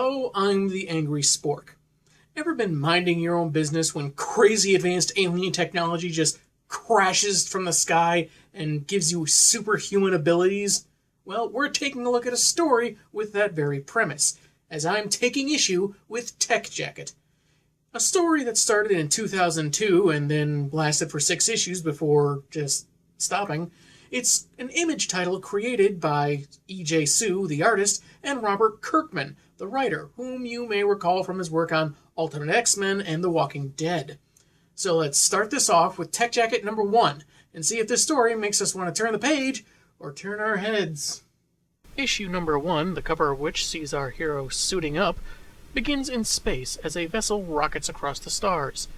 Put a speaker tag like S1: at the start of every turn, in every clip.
S1: So, I'm the angry spork. Ever been minding your own business when crazy advanced alien technology just crashes from the sky and gives you superhuman abilities? Well, we're taking a look at a story with that very premise, as I'm taking issue with Tech Jacket. A story that started in 2002 and then lasted for 6 issues before just stopping. It's an image title created by E.J. Sue, the artist, and Robert Kirkman, the writer, whom you may recall from his work on Ultimate X-Men and The Walking Dead. So let's start this off with Tech Jacket number 1 and see if this story makes us want to turn the page or turn our heads.
S2: Issue number 1, the cover of which sees our hero suiting up, begins in space as a vessel rockets across the stars,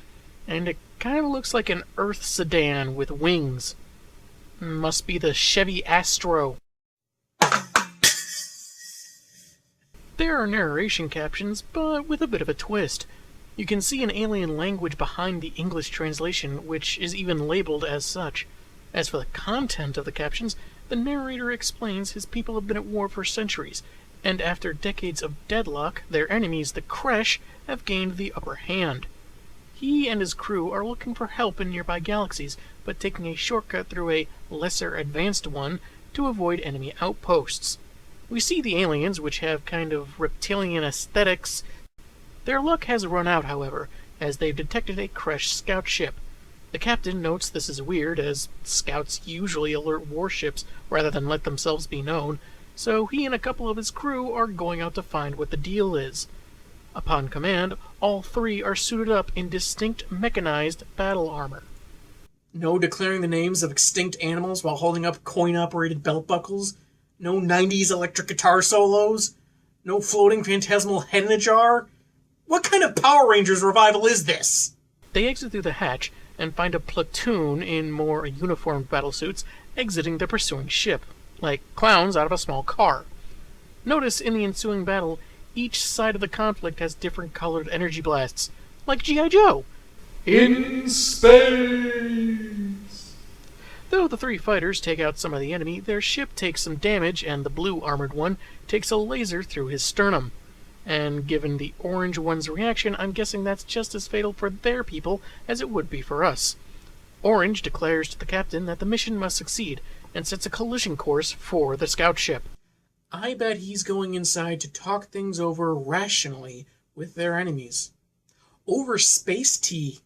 S2: and it kind of looks like an Earth sedan with wings. Must be the Chevy Astro. There are narration captions, but with a bit of a twist. You can see an alien language behind the English translation, which is even labeled as such. As for the content of the captions, the narrator explains his people have been at war for centuries, and after decades of deadlock, their enemies, the Kresh, have gained the upper hand. He and his crew are looking for help in nearby galaxies, but taking a shortcut through a lesser advanced one to avoid enemy outposts. We see the aliens, which have kind of reptilian aesthetics. Their luck has run out, however, as they've detected a Kresh scout ship. The captain notes this is weird, as scouts usually alert warships rather than let themselves be known, so he and a couple of his crew are going out to find what the deal is. Upon command, all 3 are suited up in distinct mechanized battle armor.
S1: No declaring the names of extinct animals while holding up coin-operated belt buckles. No 90s electric guitar solos. No floating phantasmal head in a jar. What kind of Power Rangers revival is this?
S2: They exit through the hatch and find a platoon in more uniformed battlesuits exiting the pursuing ship, like clowns out of a small car. Notice in the ensuing battle, each side of the conflict has different colored energy blasts, like G.I. Joe.
S3: In space!
S2: Though the 3 fighters take out some of the enemy, their ship takes some damage, and the blue armored one takes a laser through his sternum. And given the orange one's reaction, I'm guessing that's just as fatal for their people as it would be for us. Orange declares to the captain that the mission must succeed, and sets a collision course for the scout ship.
S1: I bet he's going inside to talk things over rationally with their enemies. Over space tea.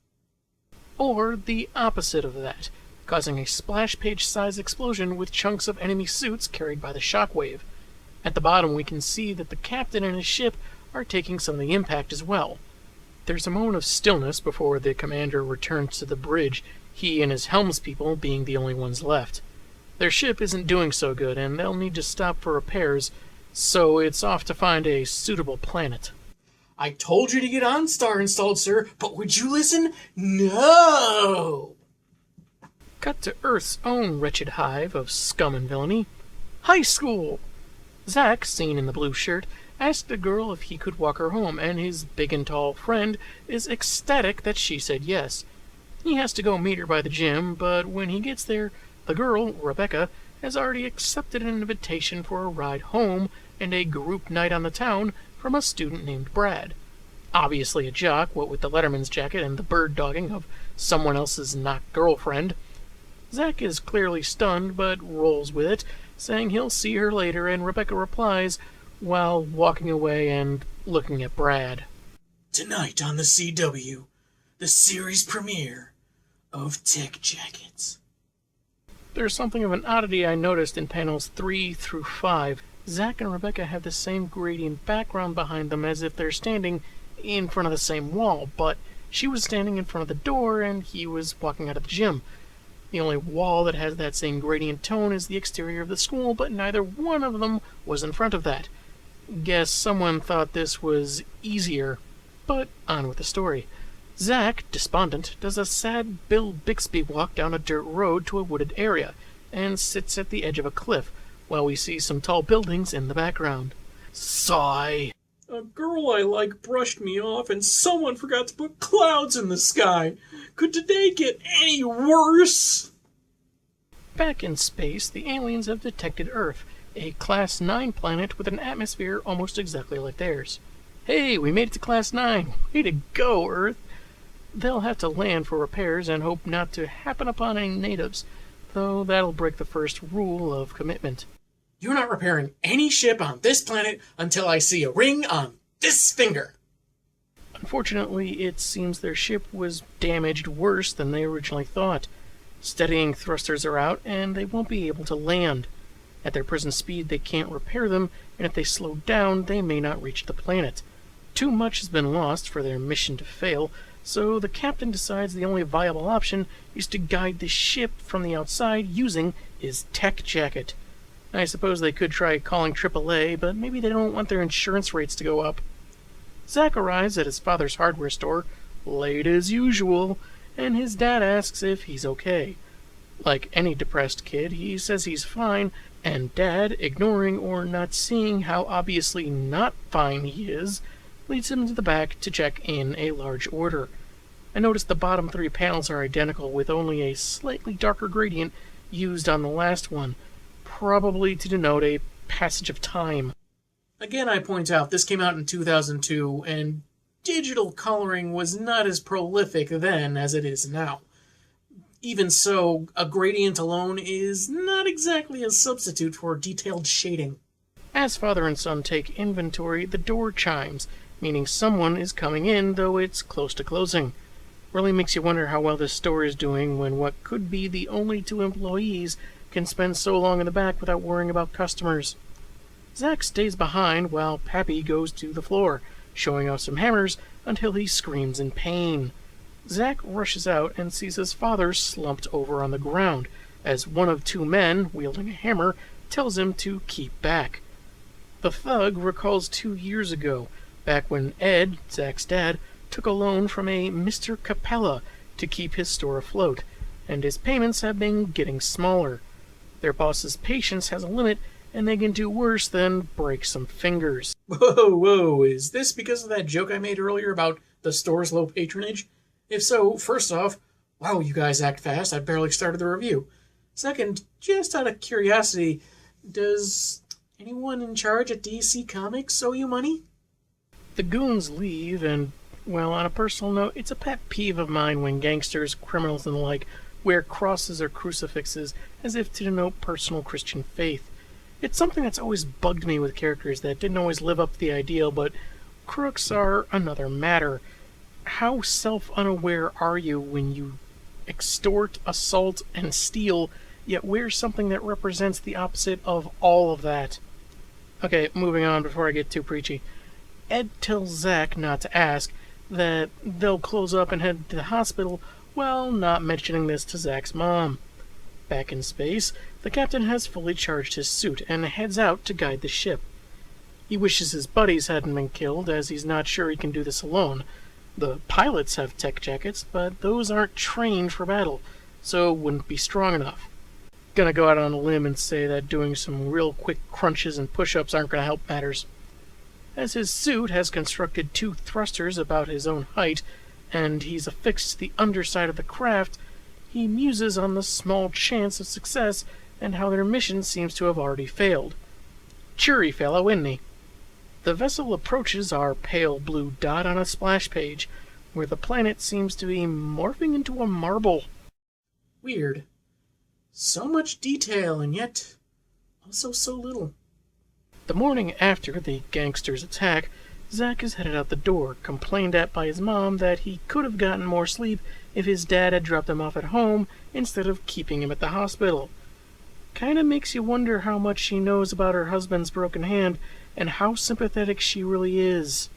S2: Or the opposite of that, causing a splash page size explosion with chunks of enemy suits carried by the shockwave. At the bottom we can see that the captain and his ship are taking some of the impact as well. There's a moment of stillness before the commander returns to the bridge, he and his helmspeople being the only ones left. Their ship isn't doing so good, and they'll need to stop for repairs, so it's off to find a suitable planet.
S1: I told you to get OnStar installed, sir, but would you listen? No!
S2: Cut to Earth's own wretched hive of scum and villainy. High school! Zack, seen in the blue shirt, asked the girl if he could walk her home, and his big and tall friend is ecstatic that she said yes. He has to go meet her by the gym, but when he gets there, the girl, Rebecca, has already accepted an invitation for a ride home and a group night on the town from a student named Brad. Obviously a jock, what with the letterman's jacket and the bird-dogging of someone else's not-girlfriend. Zack is clearly stunned, but rolls with it, saying he'll see her later, and Rebecca replies, while walking away and looking at Brad.
S1: Tonight on the CW, the series premiere of Tech Jackets.
S2: There's something of an oddity I noticed in panels 3 through 5. Zack and Rebecca have the same gradient background behind them as if they're standing in front of the same wall, but she was standing in front of the door and he was walking out of the gym. The only wall that has that same gradient tone is the exterior of the school, but neither one of them was in front of that. Guess someone thought this was easier. But on with the story. Zack, despondent, does a sad Bill Bixby walk down a dirt road to a wooded area, and sits at the edge of a cliff, while we see some tall buildings in the background. Sigh.
S1: A girl I like brushed me off, and someone forgot to put clouds in the sky. Could today get any worse?
S2: Back in space, the aliens have detected Earth, a Class 9 planet with an atmosphere almost exactly like theirs. "Hey, we made it to Class 9. Way to go, Earth." They'll have to land for repairs and hope not to happen upon any natives, though that'll break the first rule of commitment.
S1: You're not repairing any ship on this planet until I see a ring on this finger.
S2: Unfortunately, it seems their ship was damaged worse than they originally thought. Steadying thrusters are out, and they won't be able to land. At their present speed, they can't repair them, and if they slow down, they may not reach the planet. Too much has been lost for their mission to fail, so the captain decides the only viable option is to guide the ship from the outside using his tech jacket. I suppose they could try calling AAA, but maybe they don't want their insurance rates to go up. Zack arrives at his father's hardware store, late as usual, and his dad asks if he's okay. Like any depressed kid, he says he's fine, and Dad, ignoring or not seeing how obviously not fine he is, leads him to the back to check in a large order. I noticed the bottom 3 panels are identical, with only a slightly darker gradient used on the last one, probably to denote a passage of time.
S1: Again, I point out this came out in 2002, and digital coloring was not as prolific then as it is now. Even so, a gradient alone is not exactly a substitute for detailed shading.
S2: As father and son take inventory, the door chimes, meaning someone is coming in, though it's close to closing. Really makes you wonder how well this store is doing when what could be the only 2 employees can spend so long in the back without worrying about customers. Zack stays behind while Pappy goes to the floor, showing off some hammers until he screams in pain. Zack rushes out and sees his father slumped over on the ground, as one of 2 men, wielding a hammer, tells him to keep back. The thug recalls 2 years ago, back when Ed, Zack's dad, took a loan from a Mr. Capella to keep his store afloat, and his payments have been getting smaller. Their boss's patience has a limit, and they can do worse than break some fingers.
S1: Whoa, is this because of that joke I made earlier about the store's low patronage? If so, first off, wow, you guys act fast, I barely started the review. Second, just out of curiosity, does anyone in charge at DC Comics owe you money?
S2: The goons leave, and, well, on a personal note, it's a pet peeve of mine when gangsters, criminals, and the like wear crosses or crucifixes as if to denote personal Christian faith. It's something that's always bugged me with characters that didn't always live up to the ideal, but crooks are another matter. How self-unaware are you when you extort, assault, and steal, yet wear something that represents the opposite of all of that? Okay, moving on before I get too preachy. Ed tells Zack not to ask, that they'll close up and head to the hospital, while not mentioning this to Zack's mom. Back in space, the captain has fully charged his suit and heads out to guide the ship. He wishes his buddies hadn't been killed, as he's not sure he can do this alone. The pilots have tech jackets, but those aren't trained for battle, so wouldn't be strong enough. Gonna go out on a limb and say that doing some real quick crunches and push-ups aren't gonna help matters. As his suit has constructed 2 thrusters about his own height, and he's affixed to the underside of the craft, he muses on the small chance of success and how their mission seems to have already failed. Cheery fellow, isn't he? The vessel approaches our pale blue dot on a splash page, where the planet seems to be morphing into a marble.
S1: Weird. So much detail, and yet also so little.
S2: The morning after the gangsters' attack, Zack is headed out the door, complained at by his mom that he could have gotten more sleep if his dad had dropped him off at home instead of keeping him at the hospital. Kinda makes you wonder how much she knows about her husband's broken hand and how sympathetic she really is.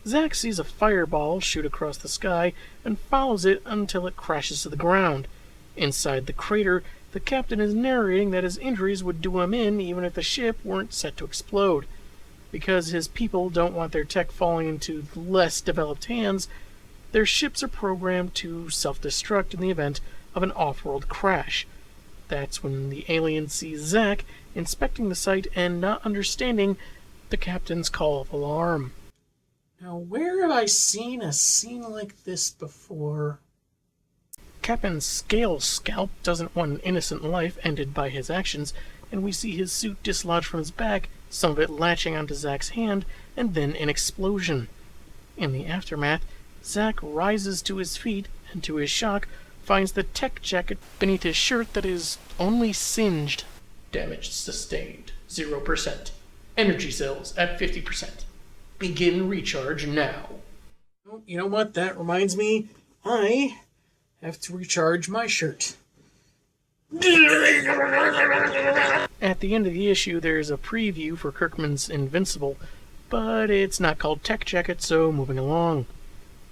S2: Zack sees a fireball shoot across the sky and follows it until it crashes to the ground. Inside the crater, the captain is narrating that his injuries would do him in even if the ship weren't set to explode. Because his people don't want their tech falling into less developed hands, their ships are programmed to self-destruct in the event of an off-world crash. That's when the alien sees Zack inspecting the site and not understanding the captain's call of alarm.
S1: Now, where have I seen a scene like this before?
S2: Captain Scale Scalp doesn't want an innocent life ended by his actions, and we see his suit dislodged from his back some of it latching onto Zack's hand, and then an explosion. In the aftermath, Zack rises to his feet and, to his shock, finds the tech jacket beneath his shirt that is only singed. Damage sustained, 0%. Energy cells at 50%. Begin recharge now.
S1: Oh, you know what? That reminds me, I have to recharge my shirt.
S2: At the end of the issue, there's a preview for Kirkman's Invincible, but it's not called Tech Jacket, so moving along.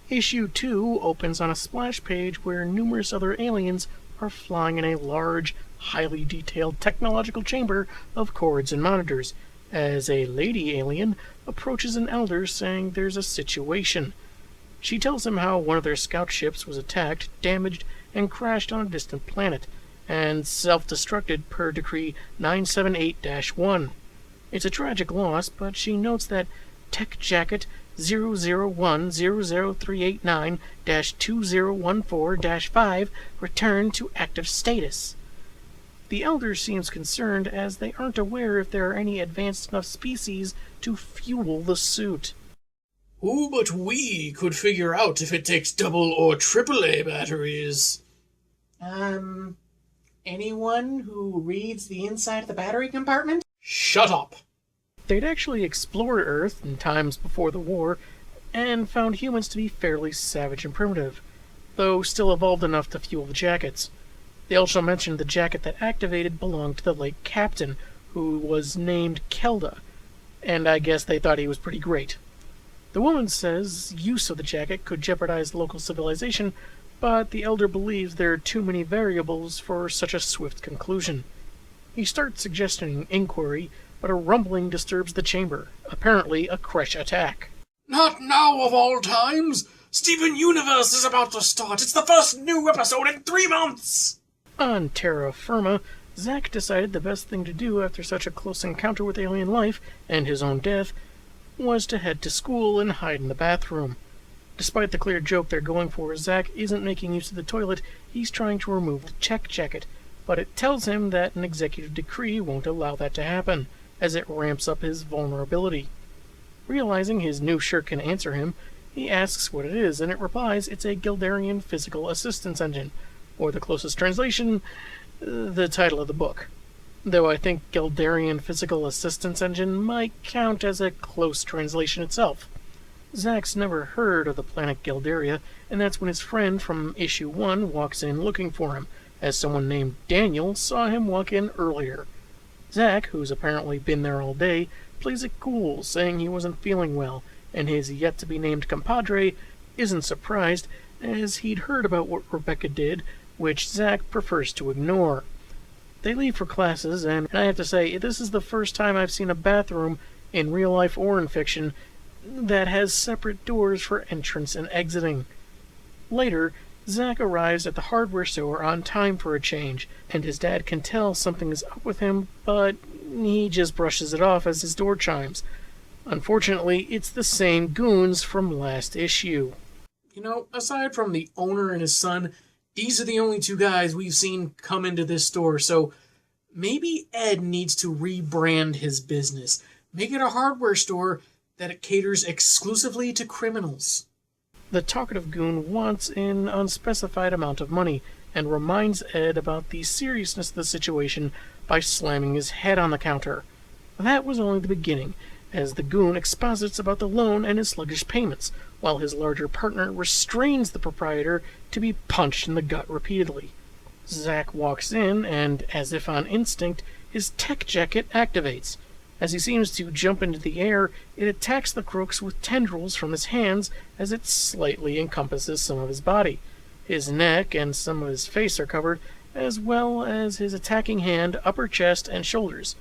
S2: Issue 2 opens on a splash page where numerous other aliens are flying in a large, highly detailed technological chamber of cords and monitors, as a lady alien approaches an elder saying there's a situation. She tells him how one of their scout ships was attacked, damaged, and crashed on a distant planet, and self-destructed per Decree 978-1. It's a tragic loss, but she notes that Tech Jacket 001-00389-2014-5 returned to active status. The Elder seems concerned as they aren't aware if there are any advanced enough species to fuel the suit.
S1: Oh, but we could figure out if it takes double or triple A batteries.
S4: Anyone who reads the inside of the battery compartment?
S1: Shut up.
S2: They'd actually explored Earth in times before the war, and found humans to be fairly savage and primitive, though still evolved enough to fuel the jackets. They also mentioned the jacket that activated belonged to the late captain, who was named Kelda, and I guess they thought he was pretty great. The woman says use of the jacket could jeopardize local civilization, but the Elder believes there are too many variables for such a swift conclusion. He starts suggesting inquiry, but a rumbling disturbs the chamber, apparently a Kresh attack.
S1: Not now of all times! Steven Universe is about to start! It's the first new episode in 3 months!
S2: On terra firma, Zack decided the best thing to do after such a close encounter with alien life, and his own death, was to head to school and hide in the bathroom. Despite the clear joke they're going for, Zack isn't making use of the toilet, he's trying to remove the check jacket, but it tells him that an executive decree won't allow that to happen, as it ramps up his vulnerability. Realizing his new shirt can answer him, he asks what it is, and it replies it's a Gildarian Physical Assistance Engine, or the closest translation, the title of the book. Though I think Gildarian Physical Assistance Engine might count as a close translation itself. Zack's never heard of the planet Gildaria, and that's when his friend from Issue 1 walks in looking for him, as someone named Daniel saw him walk in earlier. Zack, who's apparently been there all day, plays it cool, saying he wasn't feeling well, and his yet-to-be-named compadre isn't surprised, as he'd heard about what Rebecca did, which Zack prefers to ignore. They leave for classes, and I have to say, this is the first time I've seen a bathroom, in real life or in fiction, that has separate doors for entrance and exiting. Later, Zack arrives at the hardware store on time for a change, and his dad can tell something is up with him, but he just brushes it off as his door chimes. Unfortunately, it's the same goons from last issue.
S1: You know, aside from the owner and his son, these are the only 2 guys we've seen come into this store, so maybe Ed needs to rebrand his business. Make it a hardware store that caters exclusively to criminals.
S2: The talkative goon wants an unspecified amount of money, and reminds Ed about the seriousness of the situation by slamming his head on the counter. That was only the beginning, as the goon exposits about the loan and his sluggish payments, while his larger partner restrains the proprietor to be punched in the gut repeatedly. Zack walks in, and, as if on instinct, his tech jacket activates. As he seems to jump into the air, it attacks the crooks with tendrils from his hands as it slightly encompasses some of his body. His neck and some of his face are covered, as well as his attacking hand, upper chest, and shoulders.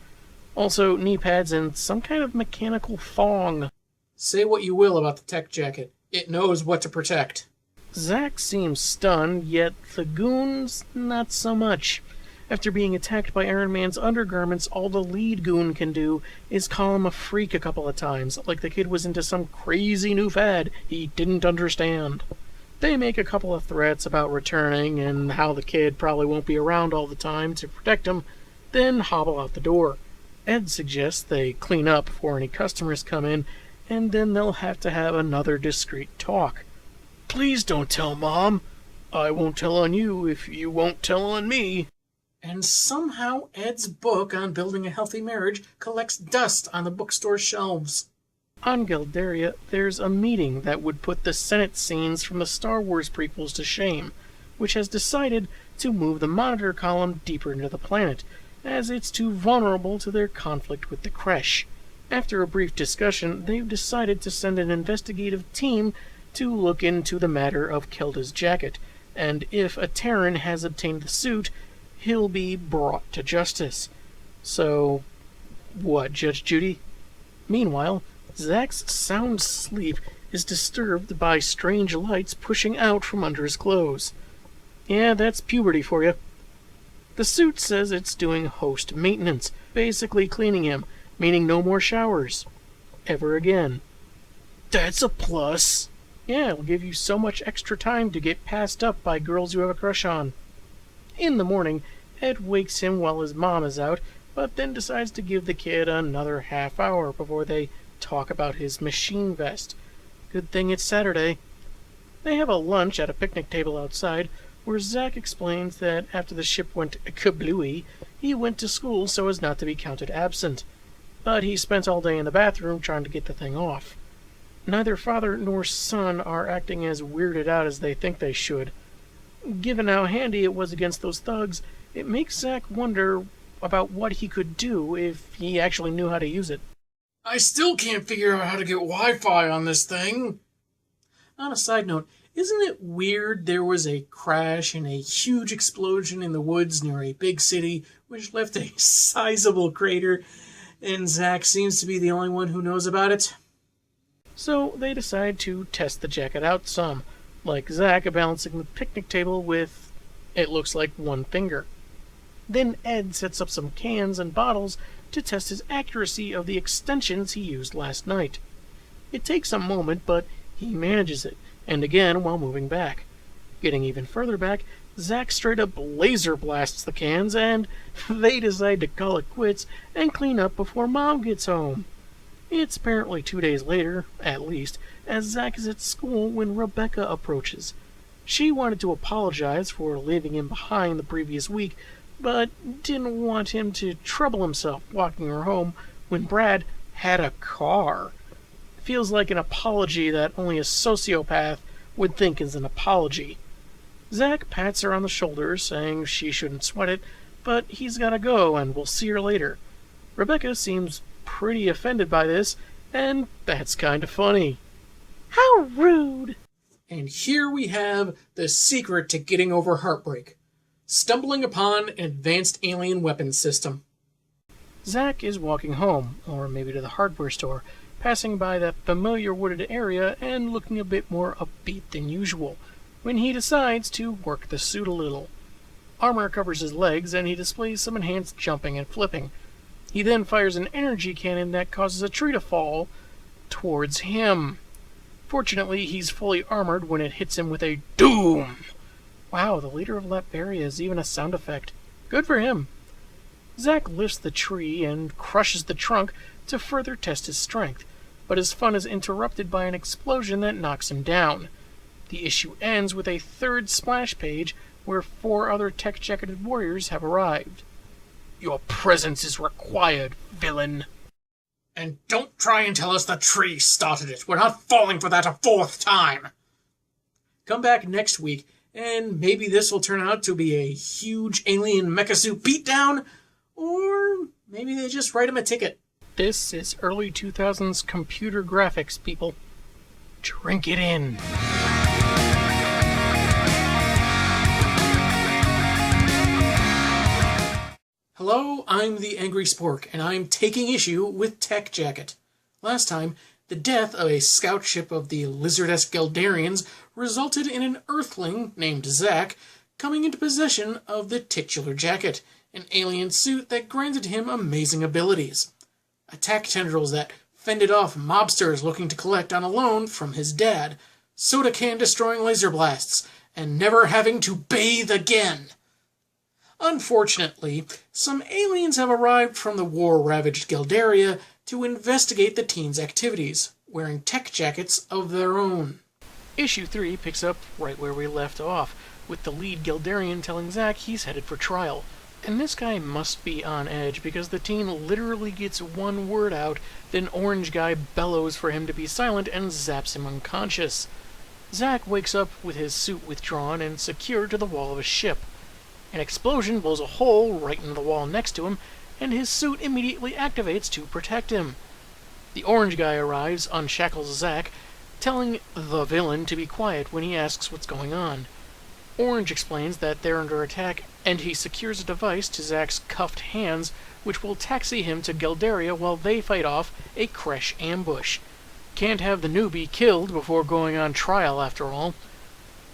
S2: Also, knee pads and some kind of mechanical thong.
S1: Say what you will about the tech jacket. It knows what to protect.
S2: Zack seems stunned, yet the goons not so much. After being attacked by Iron Man's undergarments, all the lead goon can do is call him a freak a couple of times, like the kid was into some crazy new fad he didn't understand. They make a couple of threats about returning and how the kid probably won't be around all the time to protect him, then hobble out the door. Ed suggests they clean up before any customers come in, and then they'll have to have another discreet talk. "Please don't tell Mom. I won't tell on you if you won't tell on me."
S1: And somehow Ed's book on building a healthy marriage collects dust on the bookstore shelves.
S2: On Geldaria, there's a meeting that would put the Senate scenes from the Star Wars prequels to shame, which has decided to move the monitor column deeper into the planet, as it's too vulnerable to their conflict with the Kresh. After a brief discussion, they've decided to send an investigative team to look into the matter of Kelda's jacket, and if a Terran has obtained the suit, he'll be brought to justice. So, what, Judge Judy? Meanwhile, Zack's sound sleep is disturbed by strange lights pushing out from under his clothes. Yeah, that's puberty for you. The suit says it's doing host maintenance, basically cleaning him, meaning no more showers. Ever again. That's a plus. Yeah, it'll give you so much extra time to get passed up by girls you have a crush on. In the morning, Ed wakes him while his mom is out, but then decides to give the kid another half hour before they talk about his machine vest. Good thing it's Saturday. They have a lunch at a picnic table outside, where Zack explains that after the ship went kablooey, he went to school so as not to be counted absent. But he spent all day in the bathroom trying to get the thing off. Neither father nor son are acting as weirded out as they think they should. Given how handy it was against those thugs, it makes Zack wonder about what he could do if he actually knew how to use it.
S1: I still can't figure out how to get Wi-Fi on this thing. On a side note, isn't it weird there was a crash and a huge explosion in the woods near a big city, which left a sizable crater, and Zack seems to be the only one who knows about it?
S2: So they decide to test the jacket out some, like Zack balancing the picnic table with, it looks like, one finger. Then Ed sets up some cans and bottles to test his accuracy of the extensions he used last night. It takes a moment, but he manages it, and again while moving back. Getting even further back, Zack straight up laser blasts the cans, and they decide to call it quits and clean up before Mom gets home. It's apparently 2 days later, at least, as Zack is at school when Rebecca approaches. She wanted to apologize for leaving him behind the previous week, but didn't want him to trouble himself walking her home when Brad had a car. Feels like an apology that only a sociopath would think is an apology. Zack pats her on the shoulder, saying she shouldn't sweat it, but he's gotta go and we'll see her later. Rebecca seems pretty offended by this, and that's kinda funny. How rude!
S1: And here we have the secret to getting over heartbreak. Stumbling upon an advanced alien weapons system.
S2: Zack is walking home, or maybe to the hardware store, passing by that familiar wooded area and looking a bit more upbeat than usual, when he decides to work the suit a little. Armor covers his legs, and he displays some enhanced jumping and flipping. He then fires an energy cannon that causes a tree to fall towards him. Fortunately, he's fully armored when it hits him with a doom. Wow, the leader of Latveria is even a sound effect. Good for him. Zack lifts the tree and crushes the trunk to further test his strength, but his fun is interrupted by an explosion that knocks him down. The issue ends with a third splash page where 4 other tech-jacketed warriors have arrived. Your presence is required, villain.
S1: And don't try and tell us the tree started it. We're not falling for that a 4th time. Come back next week, and maybe this will turn out to be a huge alien mecha suit beatdown, or maybe they just write him a ticket.
S2: This is early 2000s computer graphics, people. Drink it in.
S1: Hello, I'm the Angry Spork, and I'm taking issue with Tech Jacket. Last time, the death of a scout ship of the lizard-esque Geldarians resulted in an Earthling named Zack coming into possession of the titular jacket, an alien suit that granted him amazing abilities. Attack tendrils that fended off mobsters looking to collect on a loan from his dad, soda can destroying laser blasts, and never having to bathe again. Unfortunately, some aliens have arrived from the war-ravaged Geldaria to investigate the teens' activities, wearing tech jackets of their own.
S2: Issue 3 picks up right where we left off, with the lead Geldarian telling Zack he's headed for trial. And this guy must be on edge because the teen literally gets one word out, then Orange Guy bellows for him to be silent and zaps him unconscious. Zack wakes up with his suit withdrawn and secured to the wall of a ship. An explosion blows a hole right in the wall next to him, and his suit immediately activates to protect him. The Orange Guy arrives, unshackles Zack, telling the villain to be quiet when he asks what's going on. Orange explains that they're under attack, and he secures a device to Zack's cuffed hands, which will taxi him to Geldaria while they fight off a Kresh ambush. Can't have the newbie killed before going on trial, after all.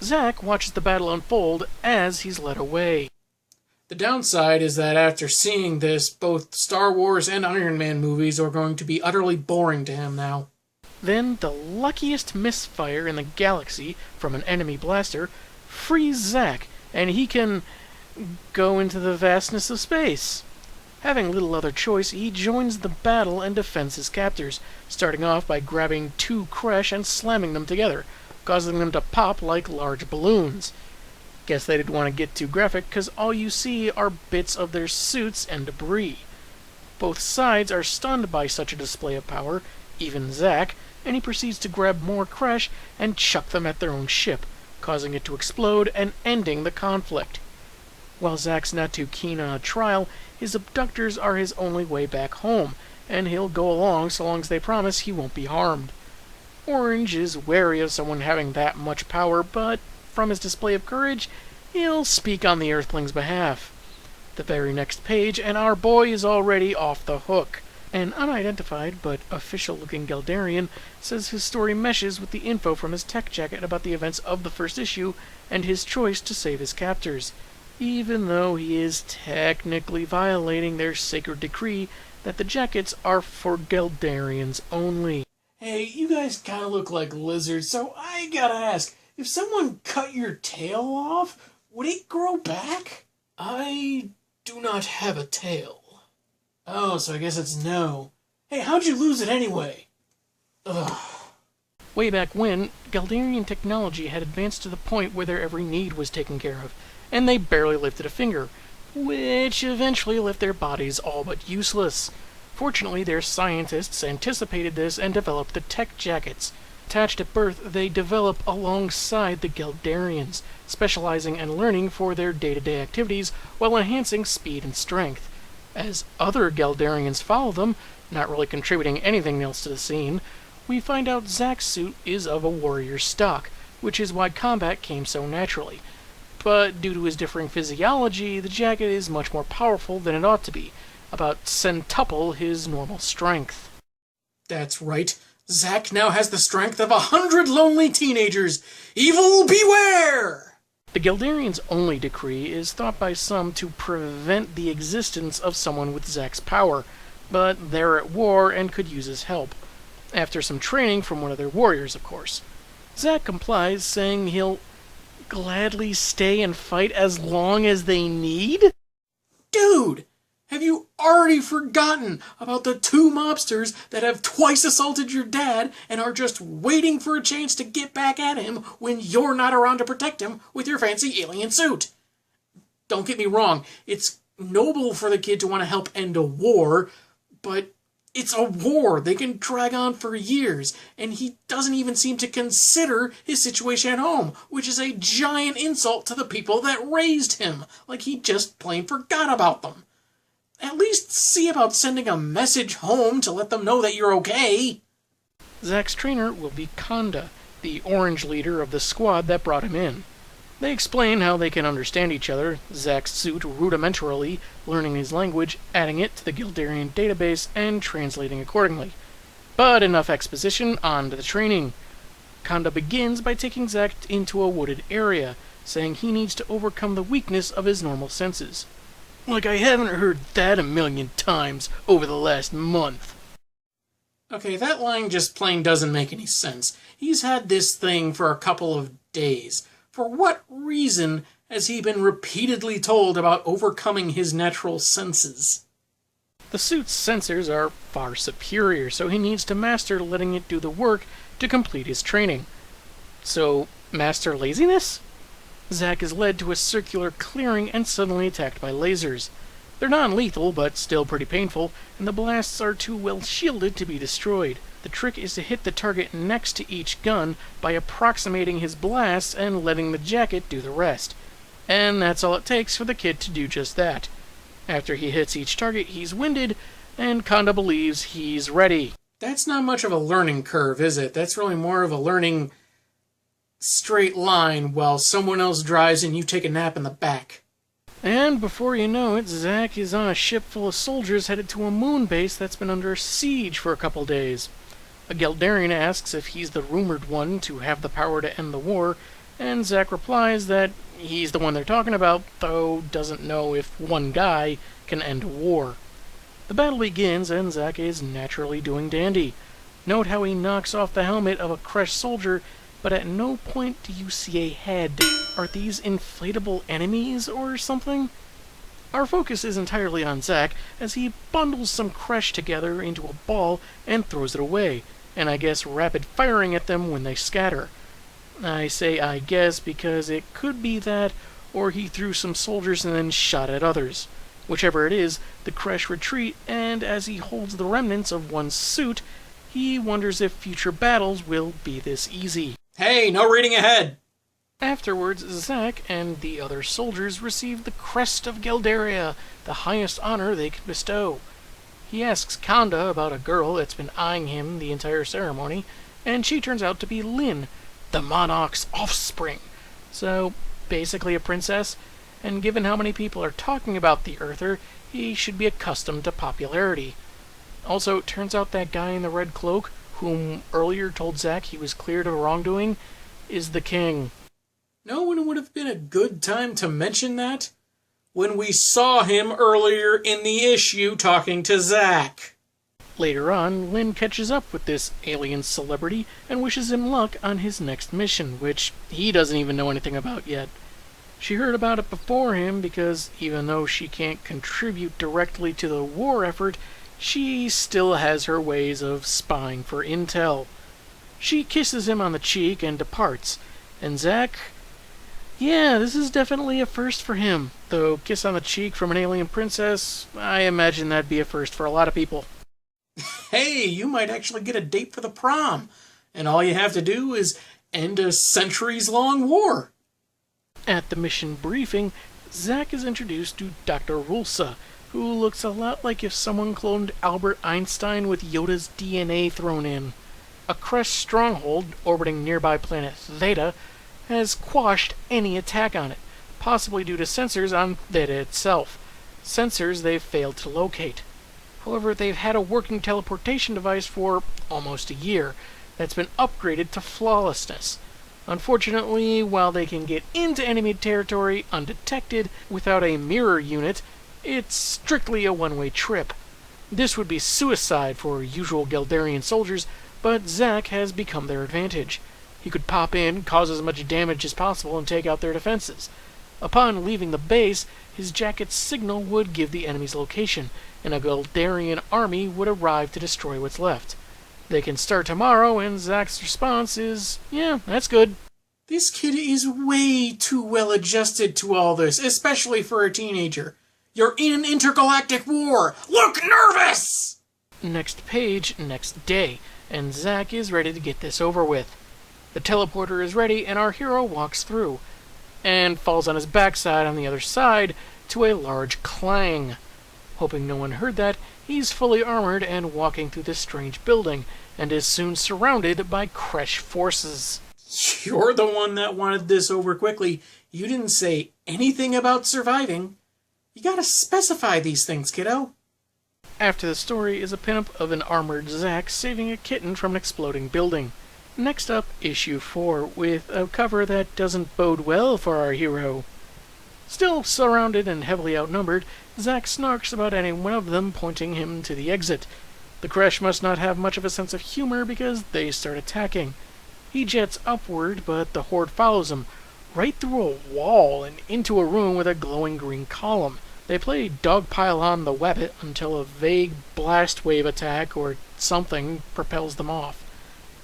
S2: Zack watches the battle unfold as he's led away.
S1: The downside is that after seeing this, both Star Wars and Iron Man movies are going to be utterly boring to him now.
S2: Then the luckiest misfire in the galaxy from an enemy blaster frees Zack, and he can go into the vastness of space. Having little other choice, he joins the battle and defends his captors, starting off by grabbing 2 Kresh and slamming them together, causing them to pop like large balloons. Guess they didn't want to get too graphic, because all you see are bits of their suits and debris. Both sides are stunned by such a display of power, even Zack, and he proceeds to grab more Kresh and chuck them at their own ship, causing it to explode and ending the conflict. While Zack's not too keen on a trial, his abductors are his only way back home, and he'll go along so long as they promise he won't be harmed. Orange is wary of someone having that much power, but from his display of courage, he'll speak on the Earthlings' behalf. The very next page, and our boy is already off the hook. An unidentified but official-looking Geldarian says his story meshes with the info from his tech jacket about the events of the first issue and his choice to save his captors, even though he is technically violating their sacred decree that the jackets are for Geldarians only.
S1: Hey, you guys kind of look like lizards, so I gotta ask, if someone cut your tail off, would it grow back? I do not have a tail. Oh, so I guess it's no. Hey, how'd you lose it anyway? Ugh.
S2: Way back when, Geldarian technology had advanced to the point where their every need was taken care of, and they barely lifted a finger, which eventually left their bodies all but useless. Fortunately, their scientists anticipated this and developed the tech jackets. Attached at birth, they develop alongside the Geldarians, specializing and learning for their day-to-day activities while enhancing speed and strength. As other Geldarians follow them, not really contributing anything else to the scene, we find out Zack's suit is of a warrior stock, which is why combat came so naturally. But due to his differing physiology, the jacket is much more powerful than it ought to be, about centuple his normal strength.
S1: That's right. Zack now has the strength of 100 lonely teenagers. Evil beware!
S2: The Geldarians' only decree is thought by some to prevent the existence of someone with Zack's power, but they're at war and could use his help. After some training from one of their warriors, of course. Zack complies, saying he'll gladly stay and fight as long as they need?
S1: Dude! Have you already forgotten about the 2 mobsters that have twice assaulted your dad and are just waiting for a chance to get back at him when you're not around to protect him with your fancy alien suit? Don't get me wrong, it's noble for the kid to want to help end a war, but it's a war they can drag on for years, and he doesn't even seem to consider his situation at home, which is a giant insult to the people that raised him, like he just plain forgot about them. At least see about sending a message home to let them know that you're okay.
S2: Zack's trainer will be Kanda, the orange leader of the squad that brought him in. They explain how they can understand each other, Zack's suit rudimentarily learning his language, adding it to the Geldarian database, and translating accordingly. But enough exposition, on to the training. Kanda begins by taking Zack into a wooded area, saying he needs to overcome the weakness of his normal senses. Like I haven't heard that a million times over the last month.
S1: Okay, that line just plain doesn't make any sense. He's had this thing for a couple of days. For what reason has he been repeatedly told about overcoming his natural senses?
S2: The suit's sensors are far superior, so he needs to master letting it do the work to complete his training. So, master laziness? Zack is led to a circular clearing and suddenly attacked by lasers. They're non-lethal, but still pretty painful, and the blasts are too well shielded to be destroyed. The trick is to hit the target next to each gun by approximating his blasts and letting the jacket do the rest. And that's all it takes for the kid to do just that. After he hits each target, he's winded, and Kanda believes he's ready.
S1: That's not much of a learning curve, is it? That's really more of a learning straight line while someone else drives and you take a nap in the back.
S2: And before you know it, Zack is on a ship full of soldiers headed to a moon base that's been under siege for a couple days. A Geldarian asks if he's the rumored one to have the power to end the war, and Zack replies that he's the one they're talking about, though doesn't know if one guy can end a war. The battle begins, and Zack is naturally doing dandy. Note how he knocks off the helmet of a crushed soldier, but at no point do you see a head. Are these inflatable enemies or something? Our focus is entirely on Zack, as he bundles some Kresh together into a ball and throws it away, and I guess rapid firing at them when they scatter. I say I guess because it could be that, or he threw some soldiers and then shot at others. Whichever it is, the Kresh retreat, and as he holds the remnants of one's suit, he wonders if future battles will be this easy.
S1: Hey, no reading ahead!
S2: Afterwards, Zack and the other soldiers receive the Crest of Geldaria, the highest honor they can bestow. He asks Kanda about a girl that's been eyeing him the entire ceremony, and she turns out to be Lyn, the monarch's offspring. So, basically a princess, and given how many people are talking about the Earther, he should be accustomed to popularity. Also, it turns out that guy in the red cloak, whom earlier told Zack he was cleared of wrongdoing, is the king.
S1: No one would have been a good time to mention that when we saw him earlier in the issue talking to Zack.
S2: Later on, Lyn catches up with this alien celebrity and wishes him luck on his next mission, which he doesn't even know anything about yet. She heard about it before him because even though she can't contribute directly to the war effort, she still has her ways of spying for intel. She kisses him on the cheek and departs, and Zack... yeah, this is definitely a first for him, though kiss on the cheek from an alien princess, I imagine that'd be a first for a lot of people.
S1: Hey, you might actually get a date for the prom, and all you have to do is end a centuries-long war.
S2: At the mission briefing, Zack is introduced to Dr. Rulsa, who looks a lot like if someone cloned Albert Einstein with Yoda's DNA thrown in. A Kresh stronghold orbiting nearby planet Theta has quashed any attack on it, possibly due to sensors on Theta itself. Sensors they've failed to locate. However, they've had a working teleportation device for almost a year that's been upgraded to flawlessness. Unfortunately, while they can get into enemy territory undetected without a mirror unit, it's strictly a one-way trip. This would be suicide for usual Geldarian soldiers, but Zack has become their advantage. He could pop in, cause as much damage as possible, and take out their defenses. Upon leaving the base, his jacket's signal would give the enemy's location, and a Geldarian army would arrive to destroy what's left. They can start tomorrow, and Zack's response is, yeah, that's good.
S1: This kid is way too well adjusted to all this, especially for a teenager. You're in an intergalactic war! Look nervous!
S2: Next page, next day, and Zack is ready to get this over with. The teleporter is ready, and our hero walks through, and falls on his backside on the other side to a large clang. Hoping no one heard that, he's fully armored and walking through this strange building, and is soon surrounded by Kresh forces.
S1: You're the one that wanted this over quickly. You didn't say anything about surviving. You gotta specify these things, kiddo.
S2: After the story is a pinup of an armored Zack saving a kitten from an exploding building. Next up, issue 4, with a cover that doesn't bode well for our hero. Still surrounded and heavily outnumbered, Zack snarks about any one of them pointing him to the exit. The Kresh must not have much of a sense of humor because they start attacking. He jets upward, but the horde follows him, right through a wall and into a room with a glowing green column. They play dogpile on the webbit until a vague blast wave attack or something propels them off.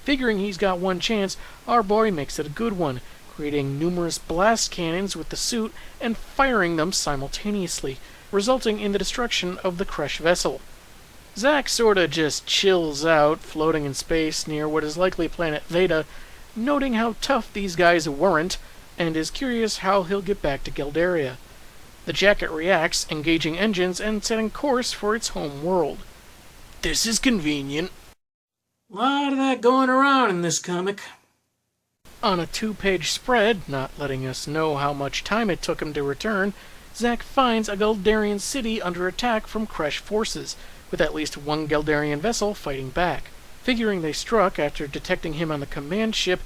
S2: Figuring he's got one chance, our boy makes it a good one, creating numerous blast cannons with the suit and firing them simultaneously, resulting in the destruction of the crushed vessel. Zack sorta just chills out, floating in space near what is likely planet Veda, noting how tough these guys weren't, and is curious how he'll get back to Geldaria. The jacket reacts, engaging engines and setting course for its home world. This is convenient.
S1: A lot of that going around in this comic.
S2: On a 2-page spread, not letting us know how much time it took him to return, Zack finds a Geldarian city under attack from Kresh forces, with at least one Geldarian vessel fighting back. Figuring they struck after detecting him on the command ship,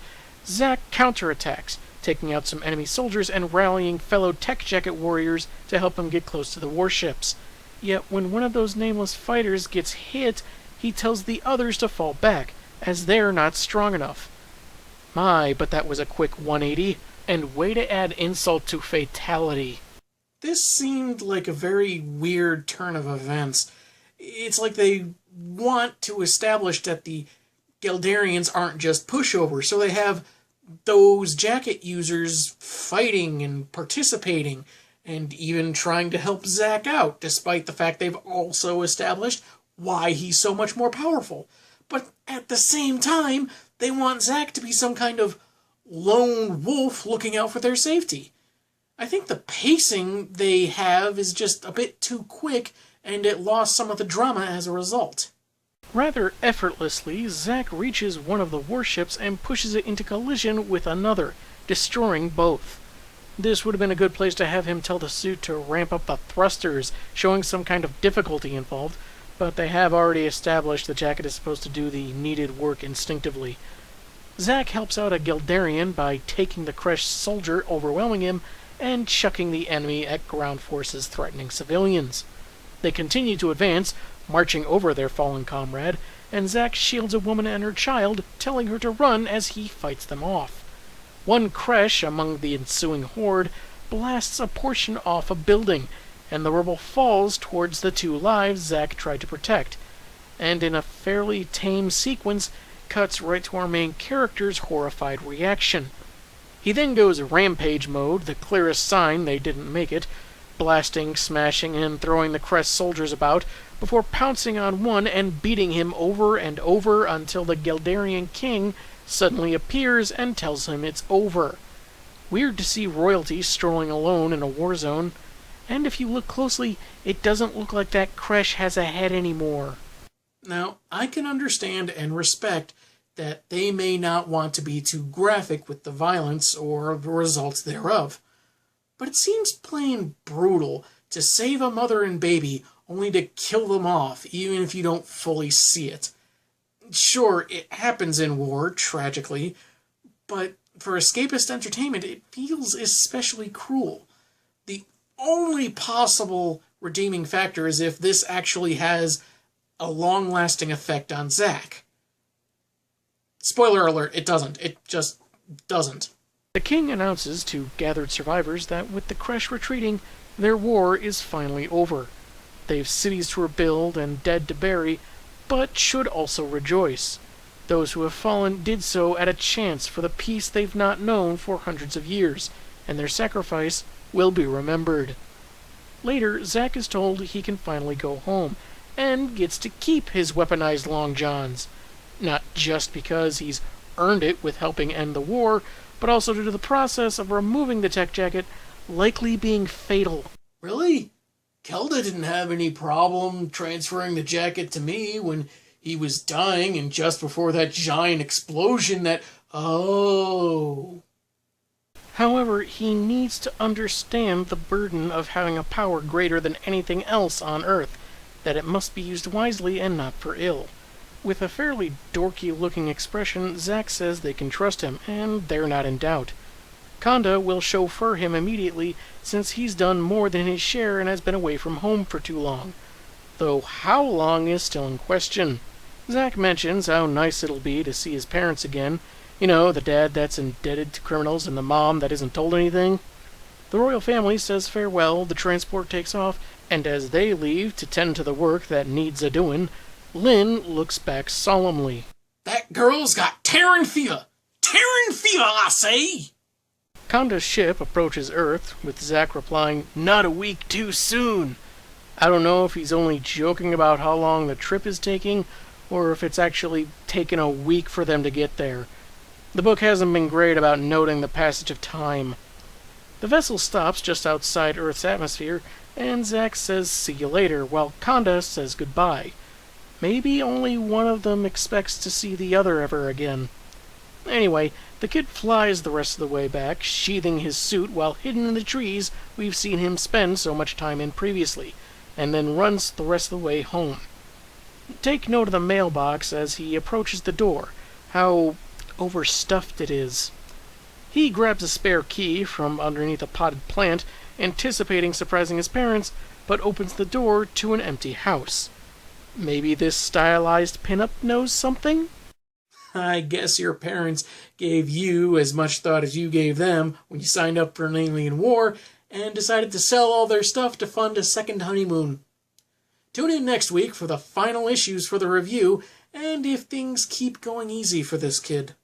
S2: Zack counterattacks, taking out some enemy soldiers and rallying fellow Tech Jacket warriors to help him get close to the warships. Yet when one of those nameless fighters gets hit, he tells the others to fall back, as they're not strong enough. My, but that was a quick 180, and way to add insult to fatality.
S1: This seemed like a very weird turn of events. It's like they want to establish that the Geldarians aren't just pushovers, so they have those jacket users fighting and participating, and even trying to help Zack out, despite the fact they've also established why he's so much more powerful. But at the same time, they want Zack to be some kind of lone wolf looking out for their safety. I think the pacing they have is just a bit too quick, and it lost some of the drama as a result.
S2: Rather effortlessly, Zack reaches one of the warships and pushes it into collision with another, destroying both. This would have been a good place to have him tell the suit to ramp up the thrusters, showing some kind of difficulty involved, but they have already established the jacket is supposed to do the needed work instinctively. Zack helps out a Geldarian by taking the Kresh soldier, overwhelming him, and chucking the enemy at ground forces threatening civilians. They continue to advance, marching over their fallen comrade, and Zack shields a woman and her child, telling her to run as he fights them off. One Kresh among the ensuing horde blasts a portion off a building, and the rubble falls towards the 2 lives Zack tried to protect, and in a fairly tame sequence, cuts right to our main character's horrified reaction. He then goes rampage mode, the clearest sign they didn't make it, blasting, smashing, and throwing the Kresh soldiers about, before pouncing on one and beating him over and over until the Geldarian king suddenly appears and tells him it's over. Weird to see royalty strolling alone in a war zone, and if you look closely, it doesn't look like that Kresh has a head anymore.
S1: Now, I can understand and respect that they may not want to be too graphic with the violence or the results thereof, but it seems plain brutal to save a mother and baby only to kill them off, even if you don't fully see it. Sure, it happens in war, tragically, but for escapist entertainment, it feels especially cruel. The only possible redeeming factor is if this actually has a long-lasting effect on Zack. Spoiler alert, it doesn't. It just doesn't.
S2: The king announces to gathered survivors that with the Kresh retreating, their war is finally over. They've cities to rebuild and dead to bury, but should also rejoice. Those who have fallen did so at a chance for the peace they've not known for hundreds of years, and their sacrifice will be remembered. Later, Zack is told he can finally go home, and gets to keep his weaponized long johns. Not just because he's earned it with helping end the war, but also due to the process of removing the tech jacket likely being fatal.
S1: Really? Kelda didn't have any problem transferring the jacket to me when he was dying and just before that giant explosion that... Oh...
S2: However, he needs to understand the burden of having a power greater than anything else on Earth, that it must be used wisely and not for ill. With a fairly dorky-looking expression, Zack says they can trust him, and they're not in doubt. Konda will chauffeur him immediately, since he's done more than his share and has been away from home for too long. Though how long is still in question. Zack mentions how nice it'll be to see his parents again, You know, the dad that's indebted to criminals and the mom that isn't told anything. The royal family says farewell, the transport takes off, and as they leave to tend to the work that needs a-doing, Lynn looks back solemnly.
S1: That girl's got Terran fever! Terran fever, I say!
S2: Conda's ship approaches Earth, with Zack replying, "Not a week too soon." I don't know if he's only joking about how long the trip is taking, or if it's actually taken a week for them to get there. The book hasn't been great about noting the passage of time. The vessel stops just outside Earth's atmosphere, and Zack says see you later, while Conda says goodbye. Maybe only one of them expects to see the other ever again. Anyway, the kid flies the rest of the way back, sheathing his suit while hidden in the trees we've seen him spend so much time in previously, and then runs the rest of the way home. Take note of the mailbox as he approaches the door, how overstuffed it is. He grabs a spare key from underneath a potted plant, anticipating surprising his parents, but opens the door to an empty house. Maybe this stylized pinup knows something?
S1: I guess your parents gave you as much thought as you gave them when you signed up for an alien war and decided to sell all their stuff to fund a second honeymoon. Tune in next week for the final issues for the review, and if things keep going easy for this kid.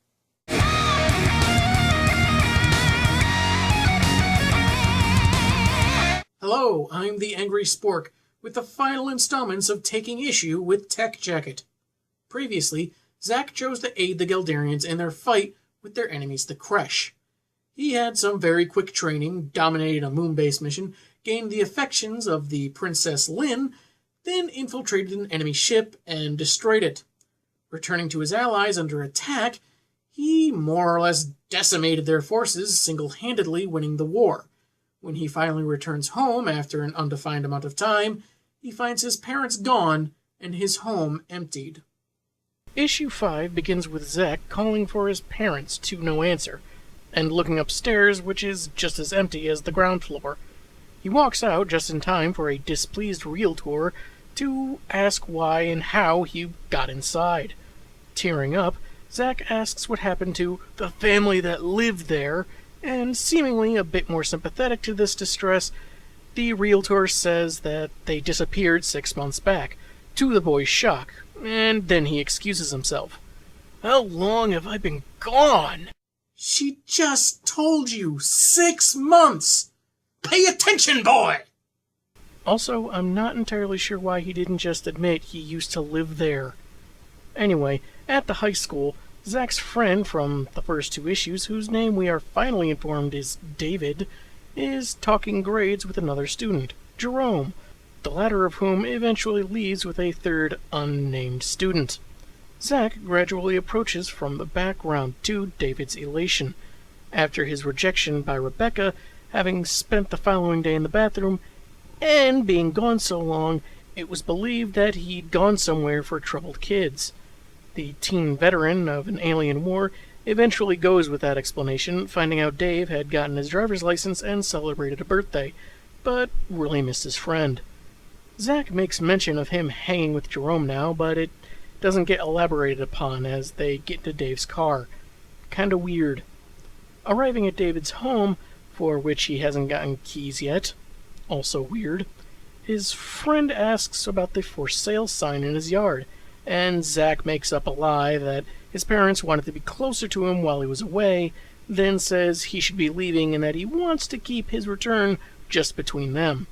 S1: Hello, I'm the Angry Spork, with the final installments of Taking Issue with Tech Jacket. Previously, Zack chose to aid the Geldarians in their fight with their enemies, the Kresh. He had some very quick training, dominated a moon-based mission, gained the affections of the Princess Lynn, then infiltrated an enemy ship and destroyed it. Returning to his allies under attack, he more or less decimated their forces, single-handedly winning the war. When he finally returns home after an undefined amount of time, he finds his parents gone and his home emptied.
S2: Issue 5 begins with Zack calling for his parents to no answer, and looking upstairs, which is just as empty as the ground floor. He walks out just in time for a displeased realtor to ask why and how he got inside. Tearing up, Zack asks what happened to the family that lived there, and seemingly a bit more sympathetic to this distress, the realtor says that they disappeared 6 months back, to the boy's shock, and then he excuses himself. "How long have I been gone?"
S1: She just told you 6 months! Pay attention, boy!
S2: Also, I'm not entirely sure why he didn't just admit he used to live there. Anyway, at the high school, Zack's friend from the first 2 issues, whose name we are finally informed is David, is talking grades with another student, Jerome, the latter of whom eventually leaves with a third unnamed student. Zack gradually approaches from the background to David's elation. After his rejection by Rebecca, having spent the following day in the bathroom, and being gone so long, it was believed that he'd gone somewhere for troubled kids. The teen veteran of an alien war eventually goes with that explanation, finding out Dave had gotten his driver's license and celebrated a birthday, but really missed his friend. Zack makes mention of him hanging with Jerome now, but it doesn't get elaborated upon as they get into Dave's car. Kinda weird. Arriving at David's home, for which he hasn't gotten keys yet, also weird, his friend asks about the for sale sign in his yard, and Zack makes up a lie that his parents wanted to be closer to him while he was away, then says he should be leaving and that he wants to keep his return just between them.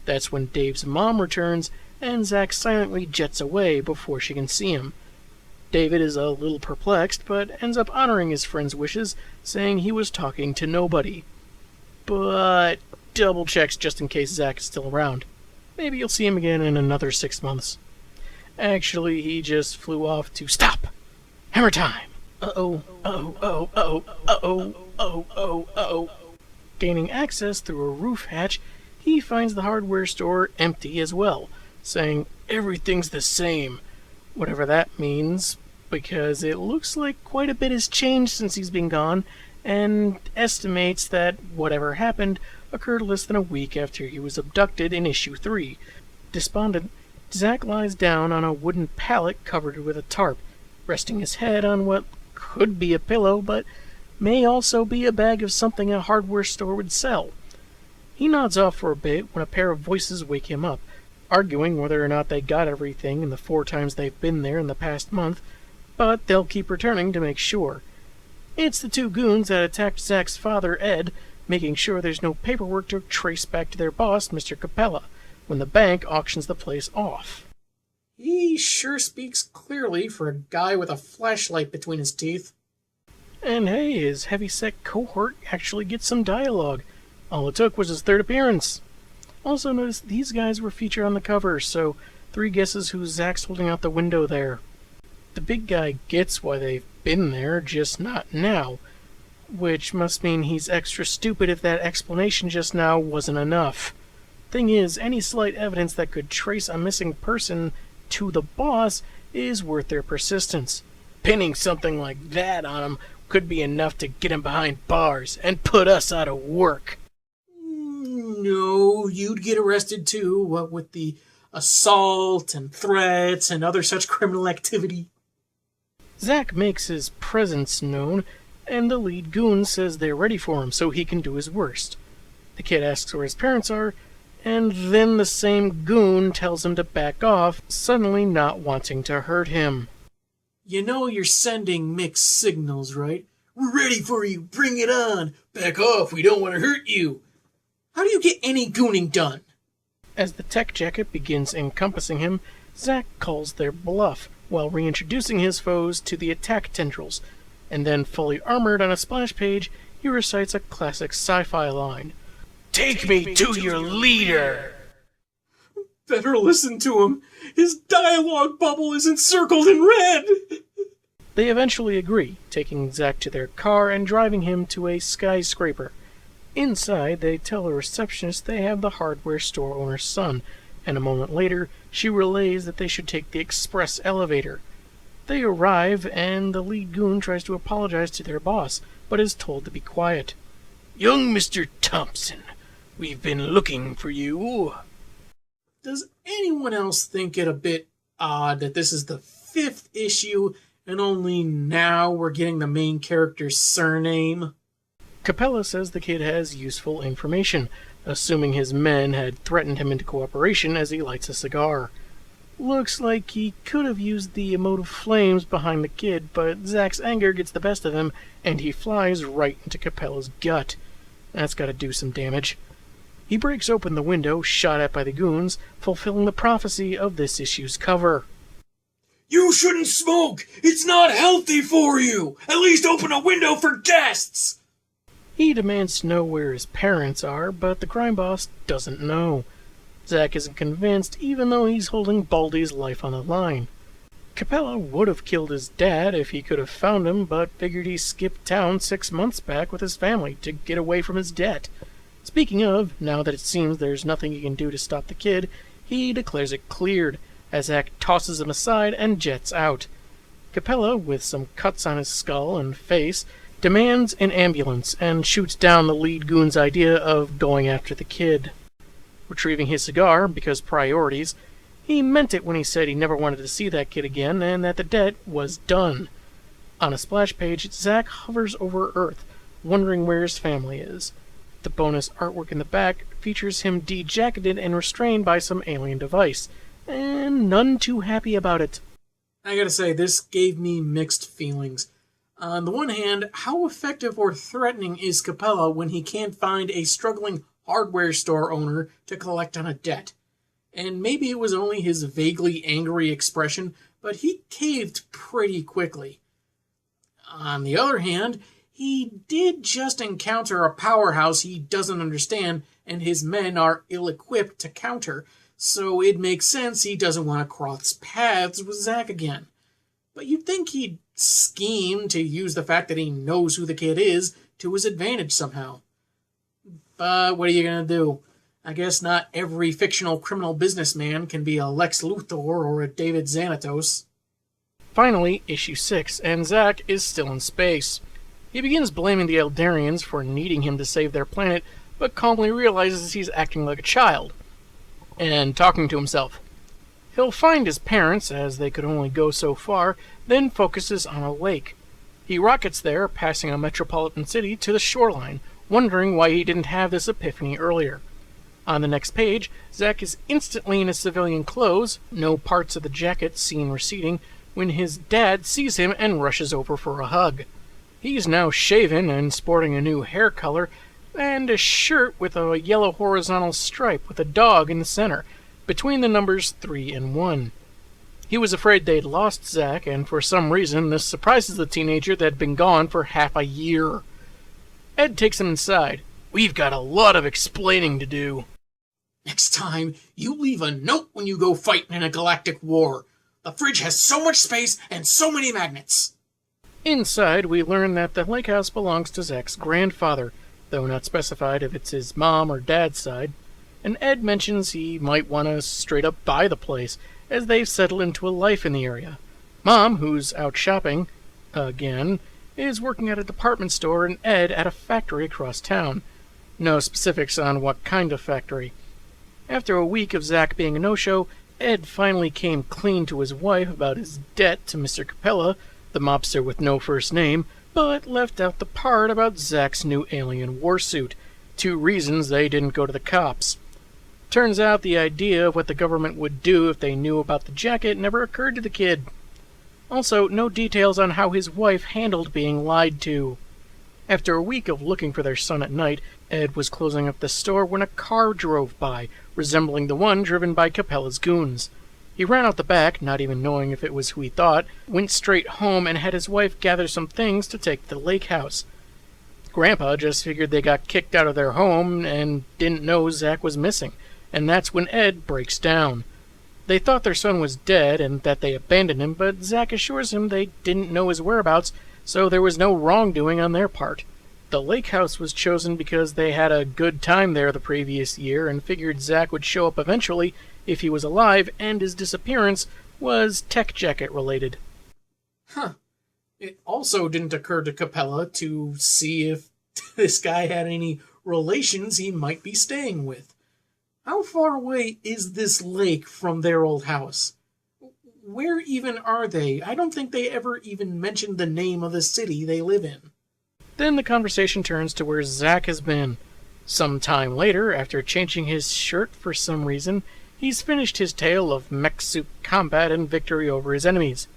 S2: That's when Dave's mom returns, and Zack silently jets away before she can see him. David is a little perplexed, but ends up honoring his friend's wishes, saying he was talking to nobody. But double checks just in case Zack is still around. Maybe you'll see him again in another 6 months. Actually, he just flew off to stop! Hammer time! Gaining access through a roof hatch, he finds the hardware store empty as well, saying everything's the same, whatever that means, because it looks like quite a bit has changed since he's been gone, and estimates that whatever happened occurred less than a week after he was abducted in issue 3. Despondent, Zack lies down on a wooden pallet covered with a tarp, resting his head on what could be a pillow, but may also be a bag of something a hardware store would sell. He nods off for a bit when a pair of voices wake him up, arguing whether or not they got everything in the 4 times they've been there in the past month, but they'll keep returning to make sure. It's the 2 goons that attacked Zack's father, Ed, making sure there's no paperwork to trace back to their boss, Mr. Capella, when the bank auctions the place off.
S1: He sure speaks clearly for a guy with a flashlight between his teeth.
S2: And hey, his heavyset cohort actually gets some dialogue. All it took was his 3rd appearance. Also notice these guys were featured on the cover, so 3 guesses who Zack's holding out the window there. The big guy gets why they've been there, just not now. Which must mean he's extra stupid if that explanation just now wasn't enough. Thing is, any slight evidence that could trace a missing person to the boss is worth their persistence. Pinning something like that on him could be enough to get him behind bars and put us out of work.
S1: No, you'd get arrested too, what with the assault and threats and other such criminal activity.
S2: Zack makes his presence known, and the lead goon says they're ready for him so he can do his worst. The kid asks where his parents are, and then the same goon tells him to back off, suddenly not wanting to hurt him.
S1: You know you're sending mixed signals, right? We're ready for you, bring it on! Back off, we don't want to hurt you! How do you get any gooning done?
S2: As the tech jacket begins encompassing him, Zack calls their bluff, while reintroducing his foes to the attack tendrils, and then fully armored on a splash page, he recites a classic sci-fi line. Take me to your leader!
S1: Better listen to him. His dialogue bubble is encircled in red!
S2: They eventually agree, taking Zack to their car and driving him to a skyscraper. Inside, they tell the receptionist they have the hardware store owner's son, and a moment later, she relays that they should take the express elevator. They arrive, and the lead goon tries to apologize to their boss, but is told to be quiet. Young Mr. Thompson, we've been looking for you.
S1: Does anyone else think it a bit odd that this is the 5th issue and only now we're getting the main character's surname?
S2: Capella says the kid has useful information, assuming his men had threatened him into cooperation as he lights a cigar. Looks like he could have used the emotive flames behind the kid, but Zack's anger gets the best of him, and he flies right into Capella's gut. That's gotta do some damage. He breaks open the window, shot at by the goons, fulfilling the prophecy of this issue's cover.
S3: You shouldn't smoke! It's not healthy for you! At least open a window for guests!
S2: He demands to know where his parents are, but the crime boss doesn't know. Zack isn't convinced, even though he's holding Baldy's life on the line. Capella would have killed his dad if he could have found him, but figured he skipped town 6 months back with his family to get away from his debt. Speaking of, now that it seems there's nothing he can do to stop the kid, he declares it cleared, as Zack tosses him aside and jets out. Capella, with some cuts on his skull and face, demands an ambulance and shoots down the lead goon's idea of going after the kid. Retrieving his cigar, because priorities, he meant it when he said he never wanted to see that kid again and that the debt was done. On a splash page, Zack hovers over Earth, wondering where his family is. The bonus artwork in the back features him dejacketed and restrained by some alien device, and none too happy about it.
S1: I gotta say, this gave me mixed feelings. On the one hand, how effective or threatening is Capella when he can't find a struggling hardware store owner to collect on a debt? And maybe it was only his vaguely angry expression, but he caved pretty quickly. On the other hand, he did just encounter a powerhouse he doesn't understand, and his men are ill-equipped to counter, so it makes sense he doesn't want to cross paths with Zack again. But you'd think he'd scheme to use the fact that he knows who the kid is to his advantage somehow. But what are you gonna do? I guess not every fictional criminal businessman can be a Lex Luthor or a David Xanatos.
S2: Finally, issue 6, and Zack is still in space. He begins blaming the Eldarians for needing him to save their planet, but calmly realizes he's acting like a child, and talking to himself. He'll find his parents, as they could only go so far, then focuses on a lake. He rockets there, passing a metropolitan city to the shoreline, wondering why he didn't have this epiphany earlier. On the next page, Zack is instantly in his civilian clothes, no parts of the jacket seen receding, when his dad sees him and rushes over for a hug. He's now shaven and sporting a new hair color, and a shirt with a yellow horizontal stripe with a dog in the center, between the numbers 3 and 1. He was afraid they'd lost Zack, and for some reason this surprises the teenager that had been gone for half a year. Ed takes him inside. "We've got a lot of explaining to do."
S1: Next time, you leave a note when you go fighting in a galactic war. The fridge has so much space and so many magnets.
S2: Inside, we learn that the lake house belongs to Zack's grandfather, though not specified if it's his mom or dad's side, and Ed mentions he might want to straight up buy the place, as they've settled into a life in the area. Mom, who's out shopping, again, is working at a department store and Ed at a factory across town. No specifics on what kind of factory. After a week of Zack being a no-show, Ed finally came clean to his wife about his debt to Mr. Capella, the mobster with no first name, but left out the part about Zack's new alien warsuit. 2 reasons they didn't go to the cops. Turns out the idea of what the government would do if they knew about the jacket never occurred to the kid. Also, no details on how his wife handled being lied to. After a week of looking for their son at night, Ed was closing up the store when a car drove by, resembling the one driven by Capella's goons. He ran out the back, not even knowing if it was who he thought, went straight home and had his wife gather some things to take to the lake house. Grandpa just figured they got kicked out of their home and didn't know Zack was missing, and that's when Ed breaks down. They thought their son was dead and that they abandoned him, but Zack assures him they didn't know his whereabouts, so there was no wrongdoing on their part. The lake house was chosen because they had a good time there the previous year and figured Zack would show up eventually if he was alive, and his disappearance was tech jacket related.
S1: Huh. It also didn't occur to Capella to see if this guy had any relations he might be staying with. How far away is this lake from their old house? Where even are they? I don't think they ever even mentioned the name of the city they live in.
S2: Then the conversation turns to where Zack has been. Some time later, after changing his shirt for some reason, he's finished his tale of mech suit combat and victory over his enemies.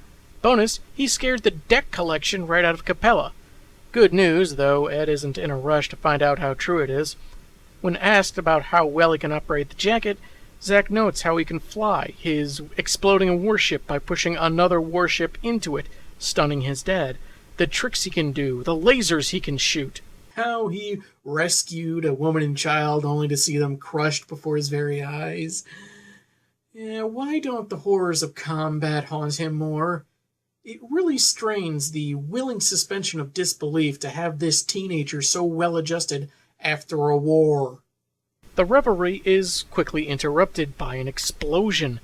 S2: Bonus, he scared the deck collection right out of Capella. Good news, though Ed isn't in a rush to find out how true it is. When asked about how well he can operate the jacket, Zack notes how he can fly, his exploding a warship by pushing another warship into it, stunning his dad, the tricks he can do, the lasers he can shoot.
S1: How he rescued a woman and child only to see them crushed before his very eyes. Yeah, why don't the horrors of combat haunt him more? It really strains the willing suspension of disbelief to have this teenager so well adjusted after a war.
S2: The revelry is quickly interrupted by an explosion.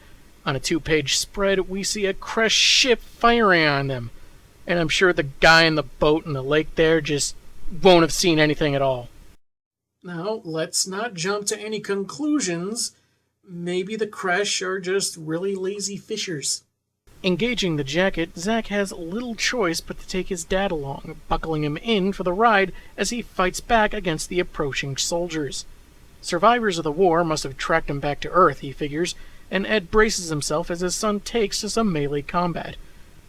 S2: On a 2-page spread, we see a crushed ship firing on them. And I'm sure the guy in the boat in the lake there just won't have seen anything at all.
S1: Now, let's not jump to any conclusions. Maybe the Kresh are just really lazy fishers.
S2: Engaging the jacket, Zack has little choice but to take his dad along, buckling him in for the ride as he fights back against the approaching soldiers. Survivors of the war must have tracked him back to Earth, he figures, and Ed braces himself as his son takes to some melee combat.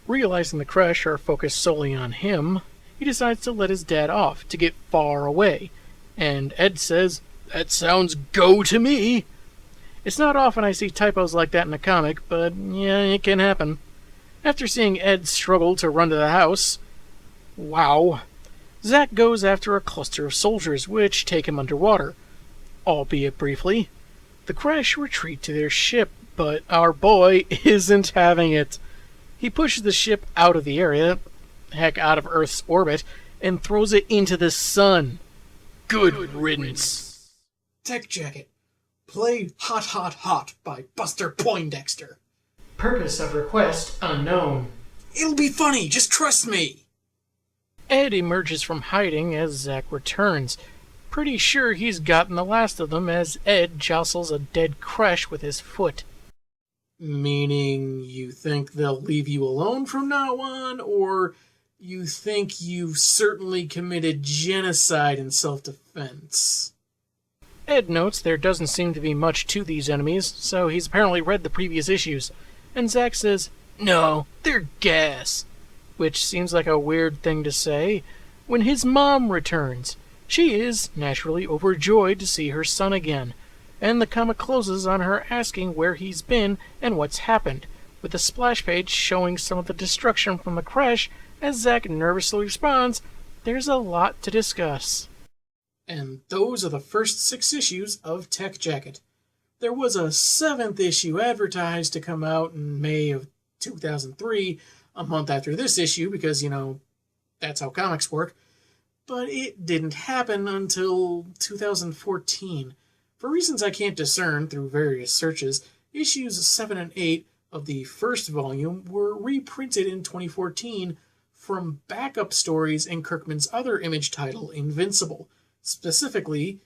S2: Realizing the Kresh are focused solely on him, he decides to let his dad off to get far away, and Ed says, "That sounds go to me." It's not often I see typos like that in a comic, but yeah, it can happen. After seeing Ed struggle to run to the house, wow, Zack goes after a cluster of soldiers, which take him underwater. Albeit briefly. The Kresh retreat to their ship, but our boy isn't having it. He pushes the ship out of the area, heck, out of Earth's orbit, and throws it into the sun. Good riddance.
S1: Tech Jacket. Play Hot Hot Hot by Buster Poindexter.
S4: Purpose of request unknown.
S1: It'll be funny, just trust me.
S2: Ed emerges from hiding as Zack returns. Pretty sure he's gotten the last of them as Ed jostles a dead Kresh with his foot.
S1: Meaning you think they'll leave you alone from now on, or You think you've certainly committed genocide in self-defense.
S2: Ed notes there doesn't seem to be much to these enemies, so he's apparently read the previous issues. And Zack says, "No, they're gas." Which seems like a weird thing to say when his mom returns. She is, naturally, overjoyed to see her son again, and the comic closes on her asking where he's been and what's happened, with a splash page showing some of the destruction from the crash as Zack nervously responds, "There's a lot to discuss."
S1: And those are the first 6 issues of Tech Jacket. There was a 7th issue advertised to come out in May of 2003, a month after this issue, because, that's how comics work. But it didn't happen until 2014. For reasons I can't discern through various searches, issues 7 and 8 of the first volume were reprinted in 2014 from backup stories in Kirkman's other Image title, Invincible, specifically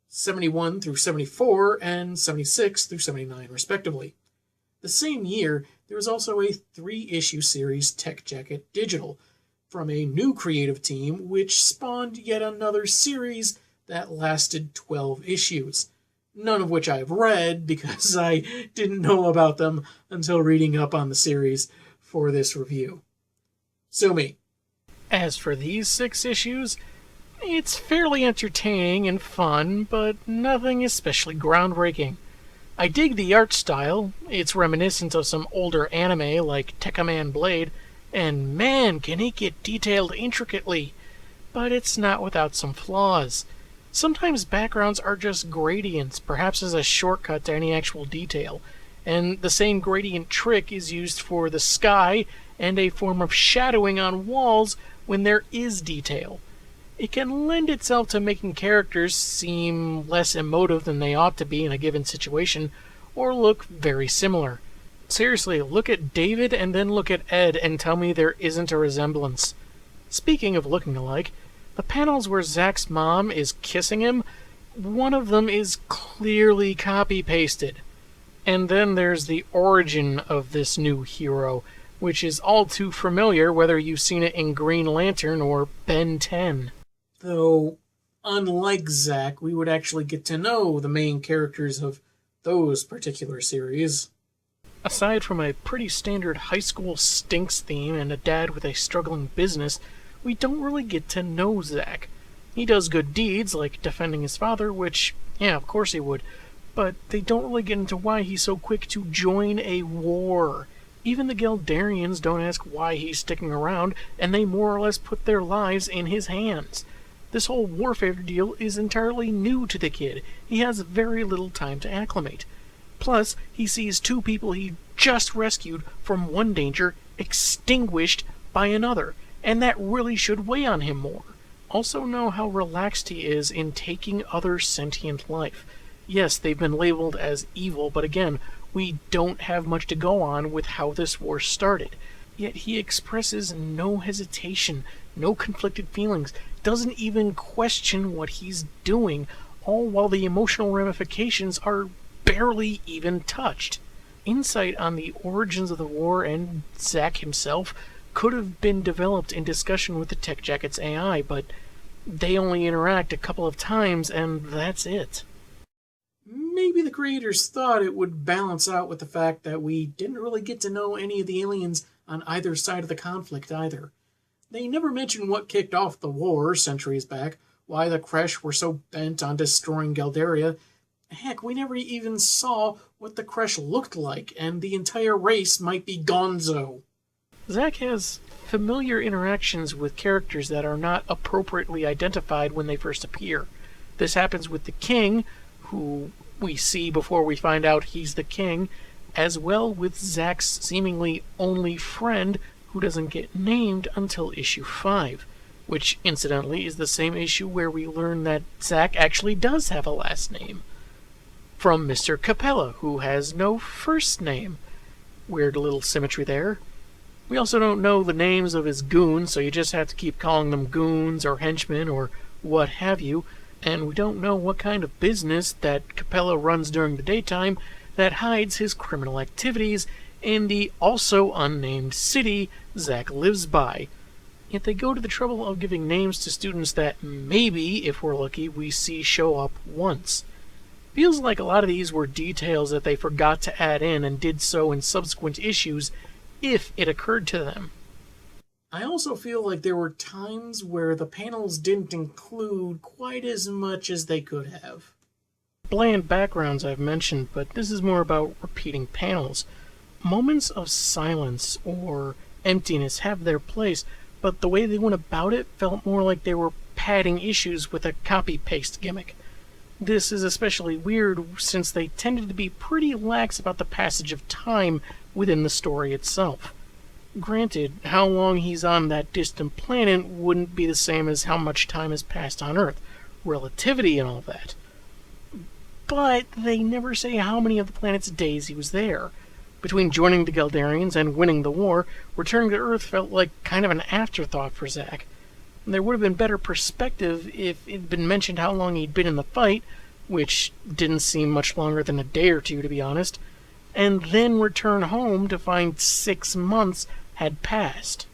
S1: 71 through 74 and 76 through 79, respectively. The same year, there was also a 3-issue series, Tech Jacket Digital, from a new creative team, which spawned yet another series that lasted 12 issues. None of which I've read because I didn't know about them until reading up on the series for this review. Sue me.
S2: As for these 6 issues, it's fairly entertaining and fun, but nothing especially groundbreaking. I dig the art style. It's reminiscent of some older anime like Tekkaman Blade, and man, can it get detailed intricately. But it's not without some flaws. Sometimes backgrounds are just gradients, perhaps as a shortcut to any actual detail, and the same gradient trick is used for the sky and a form of shadowing on walls when there is detail. It can lend itself to making characters seem less emotive than they ought to be in a given situation, or look very similar. Seriously, look at David and then look at Ed and tell me there isn't a resemblance. Speaking of looking alike, the panels where Zack's mom is kissing him, one of them is clearly copy-pasted. And then there's the origin of this new hero, which is all too familiar whether you've seen it in Green Lantern or Ben 10.
S1: Though, unlike Zack, we would actually get to know the main characters of those particular series.
S2: Aside from a pretty standard high school stinks theme and a dad with a struggling business, we don't really get to know Zack. He does good deeds, like defending his father, which, yeah, of course he would, but they don't really get into why he's so quick to join a war. Even the Geldarians don't ask why he's sticking around, and they more or less put their lives in his hands. This whole warfare deal is entirely new to the kid. He has very little time to acclimate. Plus, he sees 2 people he just rescued from one danger extinguished by another, and that really should weigh on him more. Also know how relaxed he is in taking other sentient life. Yes, they've been labeled as evil, but again, we don't have much to go on with how this war started. Yet he expresses no hesitation, no conflicted feelings, doesn't even question what he's doing, all while the emotional ramifications are barely even touched. Insight on the origins of the war and Zack himself could have been developed in discussion with the Tech Jacket's AI, but they only interact a couple of times and that's it.
S1: Maybe the creators thought it would balance out with the fact that we didn't really get to know any of the aliens on either side of the conflict either. They never mention what kicked off the war centuries back, why the Kresh were so bent on destroying Galdaria. Heck, we never even saw what the Kresh looked like, and the entire race might be gonzo.
S2: Zack has familiar interactions with characters that are not appropriately identified when they first appear. This happens with the King, who we see before we find out he's the King, as well with Zack's seemingly only friend, who doesn't get named until issue 5, which incidentally is the same issue where we learn that Zack actually does have a last name. From Mr. Capella, who has no first name. Weird little symmetry there. We also don't know the names of his goons, so you just have to keep calling them goons or henchmen or what have you, and we don't know what kind of business that Capella runs during the daytime that hides his criminal activities in the also unnamed city Zack lives by. Yet they go to the trouble of giving names to students that maybe, if we're lucky, we see show up once. Feels like a lot of these were details that they forgot to add in and did so in subsequent issues, if it occurred to them.
S1: I also feel like there were times where the panels didn't include quite as much as they could have.
S2: Bland backgrounds I've mentioned, but this is more about repeating panels. Moments of silence or emptiness have their place, but the way they went about it felt more like they were padding issues with a copy-paste gimmick. This is especially weird since they tended to be pretty lax about the passage of time within the story itself. Granted, how long he's on that distant planet wouldn't be the same as how much time has passed on Earth, relativity and all that. But they never say how many of the planet's days he was there. Between joining the Geldarians and winning the war, returning to Earth felt like kind of an afterthought for Zack. There would have been better perspective if it had been mentioned how long he'd been in the fight, which didn't seem much longer than a day or two, to be honest, and then return home to find 6 months had passed.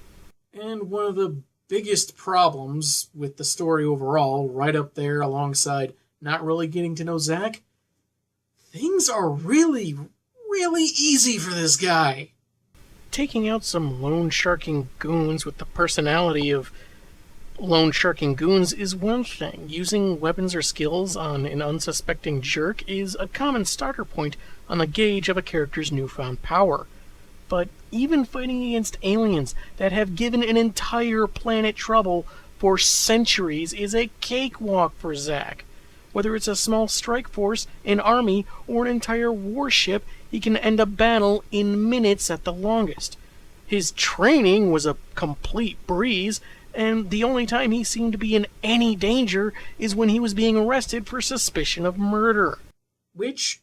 S1: And one of the biggest problems with the story overall, right up there alongside not really getting to know Zack, things are really easy for this guy.
S2: Taking out some loan-sharking goons with the personality of loan-sharking goons is one thing. Using weapons or skills on an unsuspecting jerk is a common starter point on the gauge of a character's newfound power. But even fighting against aliens that have given an entire planet trouble for centuries is a cakewalk for Zack. Whether it's a small strike force, an army, or an entire warship, he can end a battle in minutes at the longest. His training was a complete breeze, and the only time he seemed to be in any danger is when he was being arrested for suspicion of murder.
S1: Which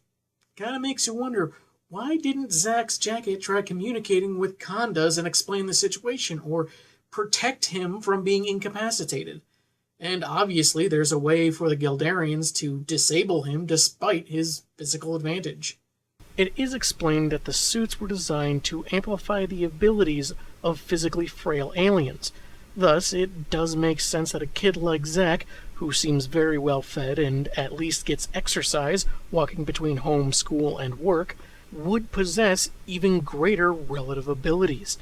S1: kind of makes you wonder, why didn't Zack's jacket try communicating with Condas and explain the situation, or protect him from being incapacitated? And obviously there's a way for the Geldarians to disable him despite his physical advantage.
S2: It is explained that the suits were designed to amplify the abilities of physically frail aliens. Thus, it does make sense that a kid like Zack, who seems very well fed and at least gets exercise walking between home, school, and work, would possess even greater relative abilities.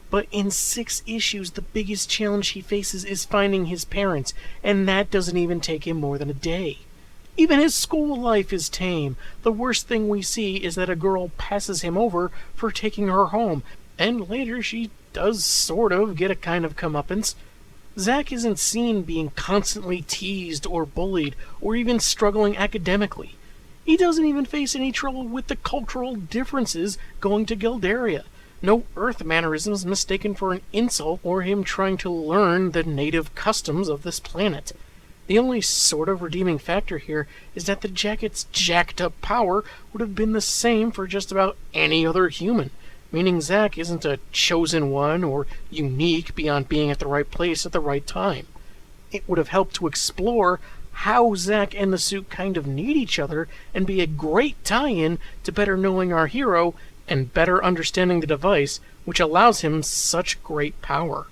S2: But in 6 issues, the biggest challenge he faces is finding his parents, and that doesn't even take him more than a day. Even his school life is tame. The worst thing we see is that a girl passes him over for taking her home, and later she does sort of get a kind of comeuppance. Zack isn't seen being constantly teased or bullied, or even struggling academically. He doesn't even face any trouble with the cultural differences going to Geldaria. No Earth mannerisms mistaken for an insult or him trying to learn the native customs of this planet. The only sort of redeeming factor here is that the jacket's jacked up power would have been the same for just about any other human, meaning Zack isn't a chosen one or unique beyond being at the right place at the right time. It would have helped to explore how Zack and the suit kind of need each other and be a great tie-in to better knowing our hero and better understanding the device, which allows him such great power.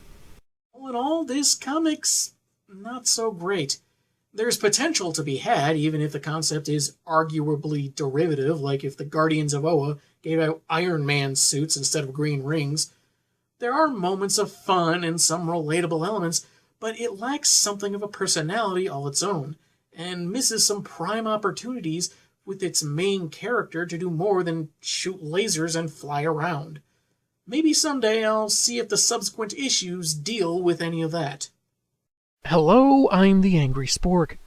S1: All in all, this comic's not so great. There's potential to be had, even if the concept is arguably derivative, like if the Guardians of Oa gave out Iron Man suits instead of green rings. There are moments of fun and some relatable elements, but it lacks something of a personality all its own, and misses some prime opportunities with its main character to do more than shoot lasers and fly around. Maybe someday I'll see if the subsequent issues deal with any of that.
S2: Hello, I'm the Angry Spork.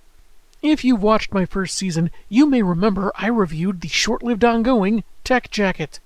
S2: If you've watched my first season, you may remember I reviewed the short-lived ongoing Tech Jacket.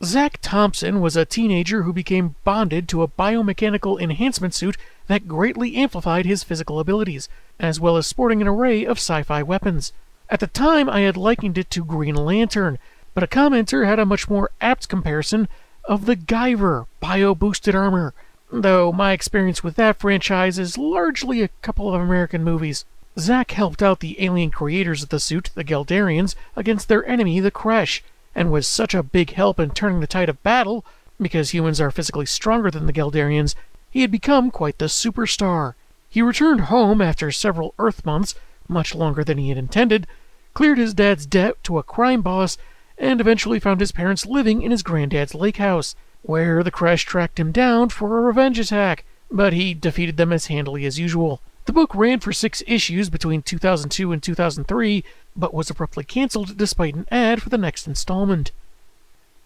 S2: Zack Thompson was a teenager who became bonded to a biomechanical enhancement suit that greatly amplified his physical abilities, as well as sporting an array of sci-fi weapons. At the time, I had likened it to Green Lantern, but a commenter had a much more apt comparison of the Guyver bio-boosted armor, though my experience with that franchise is largely a couple of American movies. Zack helped out the alien creators of the suit, the Geldarians, against their enemy, the Kresh, and was such a big help in turning the tide of battle, because humans are physically stronger than the Geldarians, he had become quite the superstar. He returned home after several Earth months, much longer than he had intended, cleared his dad's debt to a crime boss, and eventually found his parents living in his granddad's lake house, where the Crash tracked him down for a revenge attack, but he defeated them as handily as usual. The book ran for 6 issues between 2002 and 2003, but was abruptly cancelled despite an ad for the next installment.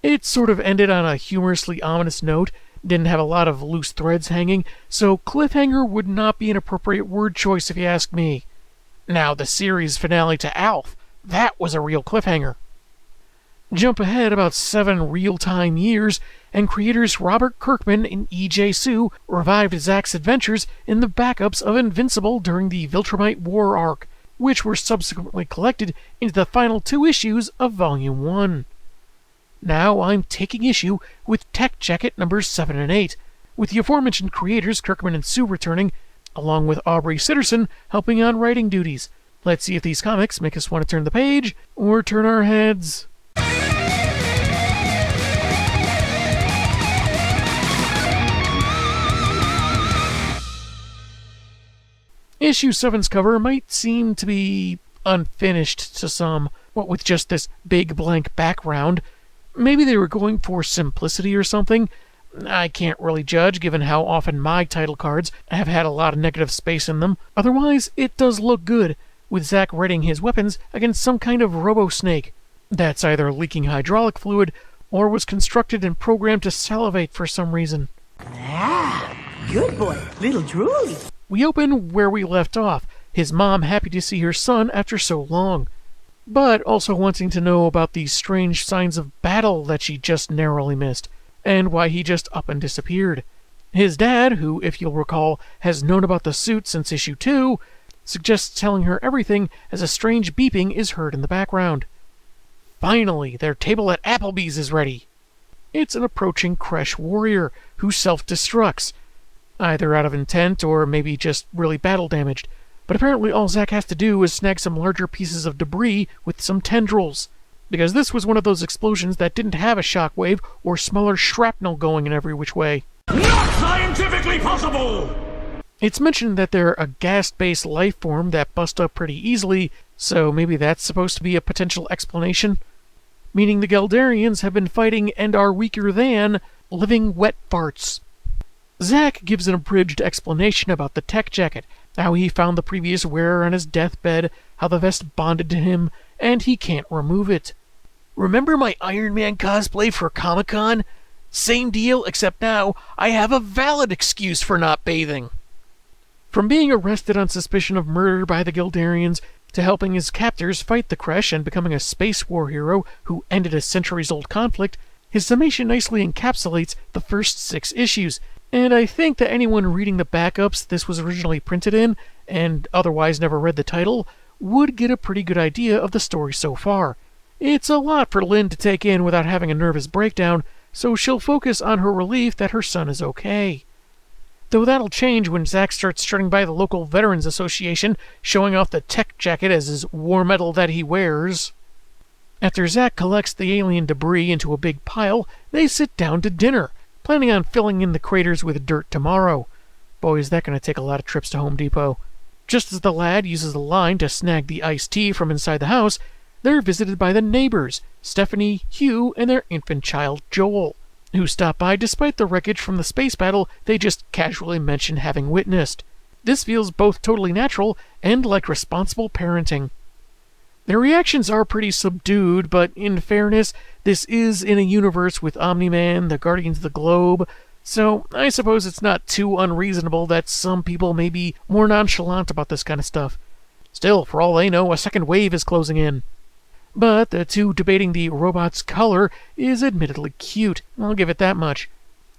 S2: It sort of ended on a humorously ominous note, didn't have a lot of loose threads hanging, so cliffhanger would not be an appropriate word choice if you ask me. Now, the series finale to Alf, that was a real cliffhanger. Jump ahead about 7 real-time years, and creators Robert Kirkman and E.J. Sue revived Zack's adventures in the backups of Invincible during the Viltrumite War arc, which were subsequently collected into the final 2 issues of Volume 1. Now I'm taking issue with Tech Jacket numbers 7 and 8, with the aforementioned creators Kirkman and Sue returning, along with Aubrey Sitterson helping on writing duties. Let's see if these comics make us want to turn the page, or turn our heads. Issue 7's cover might seem to be unfinished to some, what with just this big blank background. Maybe they were going for simplicity or something. I can't really judge, given how often my title cards have had a lot of negative space in them. Otherwise, it does look good, with Zack readying his weapons against some kind of robo-snake that's either leaking hydraulic fluid or was constructed and programmed to salivate for some reason.
S5: Ah, good boy, little drooly.
S2: We open where we left off, his mom happy to see her son after so long, but also wanting to know about these strange signs of battle that she just narrowly missed, and why he just up and disappeared. His dad, who, if you'll recall, has known about the suit since issue 2, suggests telling her everything as a strange beeping is heard in the background. Finally, their table at Applebee's is ready. It's an approaching Kresh warrior who self-destructs, either out of intent or maybe just really battle-damaged, but apparently all Zack has to do is snag some larger pieces of debris with some tendrils, because this was one of those explosions that didn't have a shockwave or smaller shrapnel going in every which way.
S3: Not scientifically possible!
S2: It's mentioned that they're a gas-based life form that bust up pretty easily, so maybe that's supposed to be a potential explanation? Meaning the Geldarians have been fighting and are weaker than living wet farts. Zack gives an abridged explanation about the tech jacket, how he found the previous wearer on his deathbed, how the vest bonded to him, and he can't remove it. Remember my Iron Man cosplay for Comic-Con? Same deal, except now I have a valid excuse for not bathing. From being arrested on suspicion of murder by the Geldarians, to helping his captors fight the Kresh and becoming a space war hero who ended a centuries-old conflict, his summation nicely encapsulates the first 6 issues, and I think that anyone reading the backups this was originally printed in, and otherwise never read the title, would get a pretty good idea of the story so far. It's a lot for Lynn to take in without having a nervous breakdown, so she'll focus on her relief that her son is okay. Though that'll change when Zack starts strutting by the local Veterans Association, showing off the tech jacket as his war medal that he wears. After Zack collects the alien debris into a big pile, they sit down to dinner, planning on filling in the craters with dirt tomorrow. Boy, is that going to take a lot of trips to Home Depot. Just as the lad uses the line to snag the iced tea from inside the house, they're visited by the neighbors, Stephanie, Hugh, and their infant child, Joel, who stop by despite the wreckage from the space battle they just casually mention having witnessed. This feels both totally natural and like responsible parenting. Their reactions are pretty subdued, but in fairness, this is in a universe with Omni-Man, the Guardians of the Globe, so I suppose it's not too unreasonable that some people may be more nonchalant about this kind of stuff. Still, for all they know, a second wave is closing in. But the two debating the robot's color is admittedly cute, I'll give it that much.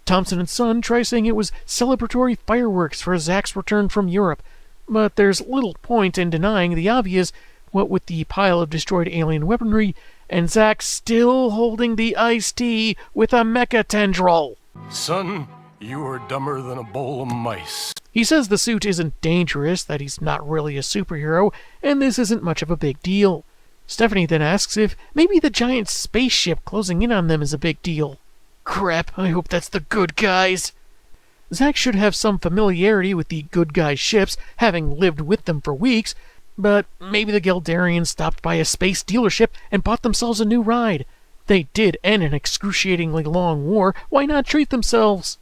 S2: Thompson and Son try saying it was celebratory fireworks for Zack's return from Europe, but there's little point in denying the obvious, what with the pile of destroyed alien weaponry, and Zack still holding the iced tea with a mecha tendril.
S3: Son, you are dumber than a bowl of mice.
S2: He says the suit isn't dangerous, that he's not really a superhero, and this isn't much of a big deal. Stephanie then asks if maybe the giant spaceship closing in on them is a big deal. Crap, I hope that's the good guys. Zack should have some familiarity with the good guy ships, having lived with them for weeks, but maybe the Geldarians stopped by a space dealership and bought themselves a new ride. They did end an excruciatingly long war, why not treat themselves?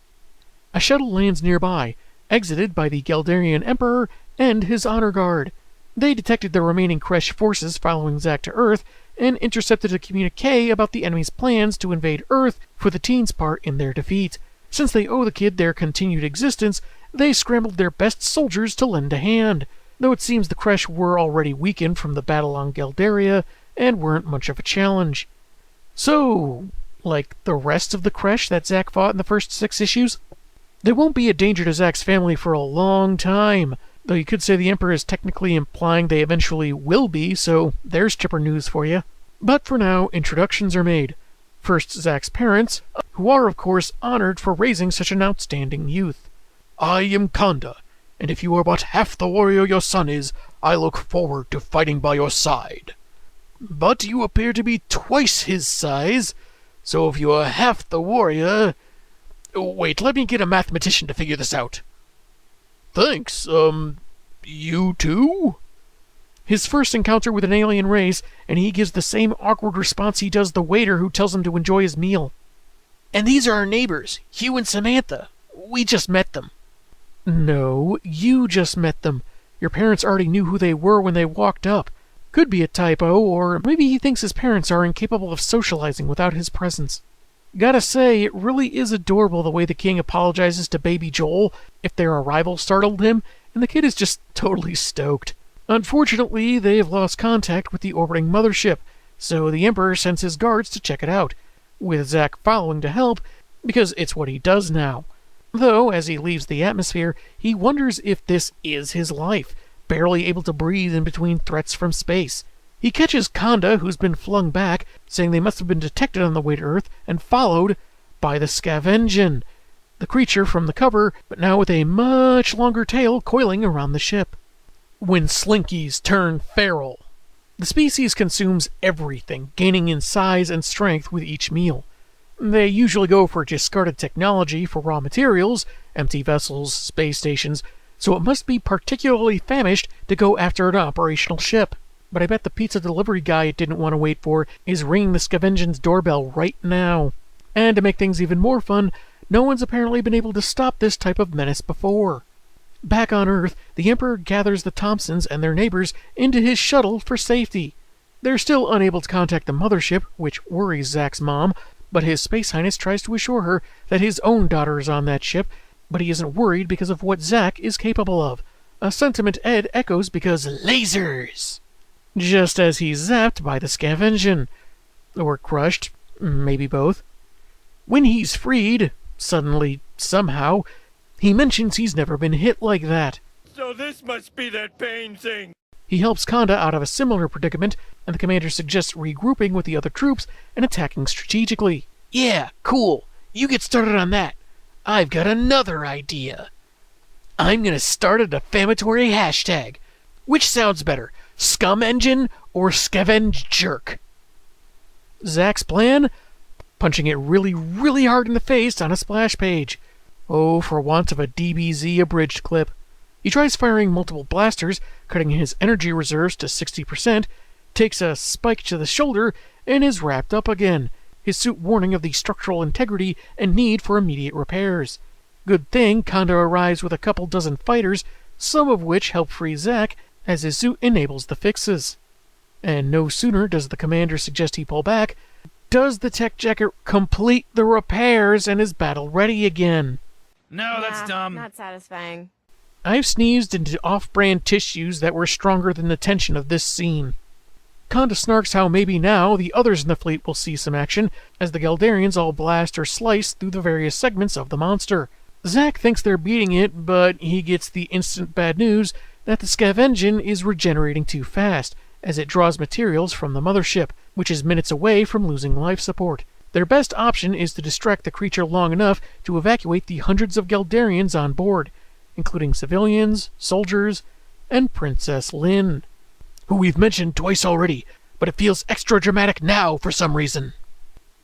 S2: A shuttle lands nearby, exited by the Geldarian Emperor and his honor guard. They detected the remaining Kresh forces following Zack to Earth and intercepted a communique about the enemy's plans to invade Earth for the teens' part in their defeat. Since they owe the kid their continued existence, they scrambled their best soldiers to lend a hand, though it seems the Kresh were already weakened from the battle on Geldaria and weren't much of a challenge. So, like the rest of the Kresh that Zack fought in the first 6 issues, they won't be a danger to Zack's family for a long time, though you could say the Emperor is technically implying they eventually will be, so there's chipper news for you. But for now, introductions are made. First, Zack's parents, who are, of course, honored for raising such an outstanding youth.
S6: I am Kanda, and if you are but half the warrior your son is, I look forward to fighting by your side. But you appear to be twice his size, so if you are half the warrior... Wait, let me get a mathematician to figure this out. Thanks, you too? His first encounter with an alien race, and he gives the same awkward response he does the waiter who tells him to enjoy his meal.
S2: And these are our neighbors, Hugh and Samantha. We just met them. No, you just met them. Your parents already knew who they were when they walked up. Could be a typo, or maybe he thinks his parents are incapable of socializing without his presence. Gotta say, it really is adorable the way the king apologizes to baby Joel if their arrival startled him, and the kid is just totally stoked. Unfortunately, they have lost contact with the orbiting mothership, so the Emperor sends his guards to check it out, with Zack following to help, because it's what he does now. Though, as he leaves the atmosphere, he wonders if this is his life, barely able to breathe in between threats from space. He catches Kanda, who's been flung back, saying they must have been detected on the way to Earth and followed by the Scavengen, the creature from the cover, but now with a much longer tail coiling around the ship. When slinkies turn feral. The species consumes everything, gaining in size and strength with each meal. They usually go for discarded technology for raw materials, empty vessels, space stations, so it must be particularly famished to go after an operational ship. But I bet the pizza delivery guy it didn't want to wait for is ringing the Scavengen's doorbell right now. And to make things even more fun, no one's apparently been able to stop this type of menace before. Back on Earth, the Emperor gathers the Thompsons and their neighbors into his shuttle for safety. They're still unable to contact the mothership, which worries Zack's mom, but His Space Highness tries to assure her that his own daughter is on that ship, but he isn't worried because of what Zack is capable of. A sentiment Ed echoes because lasers! Just as he's zapped by the Scavengen. Or crushed, maybe both. When he's freed, suddenly, somehow, he mentions he's never been hit like that.
S3: So this must be that pain thing.
S2: He helps Kanda out of a similar predicament, and the commander suggests regrouping with the other troops and attacking strategically. Yeah, cool. You get started on that. I've got another idea. I'm gonna start a defamatory hashtag. Which sounds better, Scum Engine or Scavenge Jerk? Zack's plan? Punching it really, really hard in the face on a splash page. Oh, for want of a DBZ abridged clip. He tries firing multiple blasters, cutting his energy reserves to 60%, takes a spike to the shoulder, and is wrapped up again, his suit warning of the structural integrity and need for immediate repairs. Good thing Kanda arrives with a couple dozen fighters, some of which help free Zack, as his suit enables the fixes. And no sooner does the commander suggest he pull back, does the tech jacket complete the repairs and is battle ready again.
S3: No, that's dumb.
S7: Not satisfying.
S2: I've sneezed into off-brand tissues that were stronger than the tension of this scene. Kanda snarks how maybe now the others in the fleet will see some action, as the Geldarians all blast or slice through the various segments of the monster. Zack thinks they're beating it, but he gets the instant bad news that the Scavengen is regenerating too fast, as it draws materials from the mothership, which is minutes away from losing life support. Their best option is to distract the creature long enough to evacuate the hundreds of Geldarians on board, including civilians, soldiers, and Princess Lynn, who we've mentioned twice already, but it feels extra dramatic now for some reason.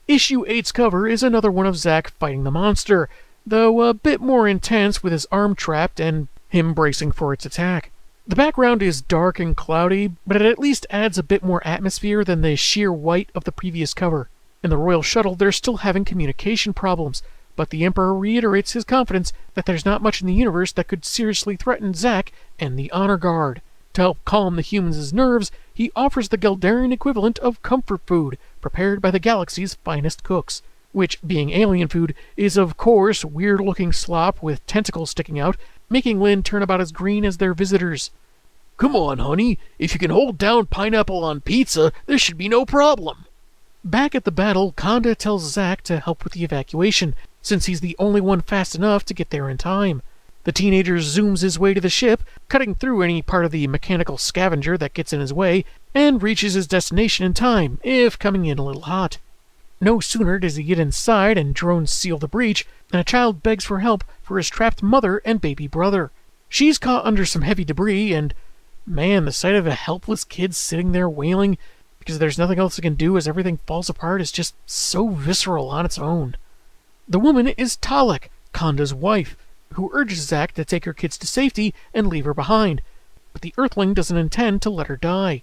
S2: Issue 8's cover is another one of Zack fighting the monster,
S6: though a bit more intense with his arm trapped and him bracing for its attack. The background is dark and cloudy, but it at least adds a bit more atmosphere than the sheer white of the previous cover. In the Royal Shuttle, they're still having communication problems, but the Emperor reiterates his confidence that there's not much in the universe that could seriously threaten Zack and the Honor Guard. To help calm the humans' nerves, he offers the Geldarian equivalent of comfort food, prepared by the galaxy's finest cooks, which, being alien food, is of course weird-looking slop with tentacles sticking out, making Lynn turn about as green as their visitors.
S3: Come on, honey. If you can hold down pineapple on pizza, there should be no problem.
S6: Back at the battle, Conda tells Zack to help with the evacuation, since he's the only one fast enough to get there in time. The teenager zooms his way to the ship, cutting through any part of the mechanical scavenger that gets in his way, and reaches his destination in time, if coming in a little hot. No sooner does he get inside and drones seal the breach than a child begs for help for his trapped mother and baby brother. She's caught under some heavy debris, and man, the sight of a helpless kid sitting there wailing because there's nothing else it can do as everything falls apart is just so visceral on its own. The woman is Talek, Conda's wife, who urges Zack to take her kids to safety and leave her behind, but the Earthling doesn't intend to let her die.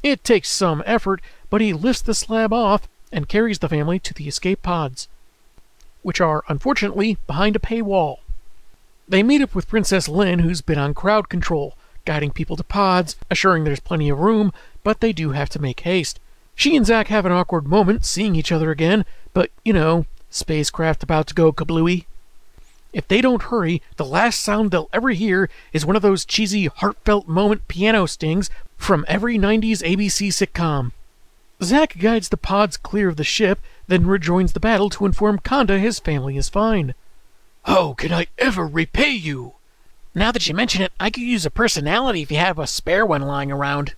S6: It takes some effort, but he lifts the slab off and carries the family to the escape pods, which are, unfortunately, behind a paywall. They meet up with Princess Lynn, who's been on crowd control, guiding people to pods, assuring there's plenty of room, but they do have to make haste. She and Zack have an awkward moment, seeing each other again, but, spacecraft about to go kablooey. If they don't hurry, the last sound they'll ever hear is one of those cheesy, heartfelt moment piano stings from every 90s ABC sitcom. Zack guides the pods clear of the ship, then rejoins the battle to inform Conda his family is fine.
S3: How can I ever repay you?
S2: Now that you mention it, I could use a personality if you have a spare one lying around.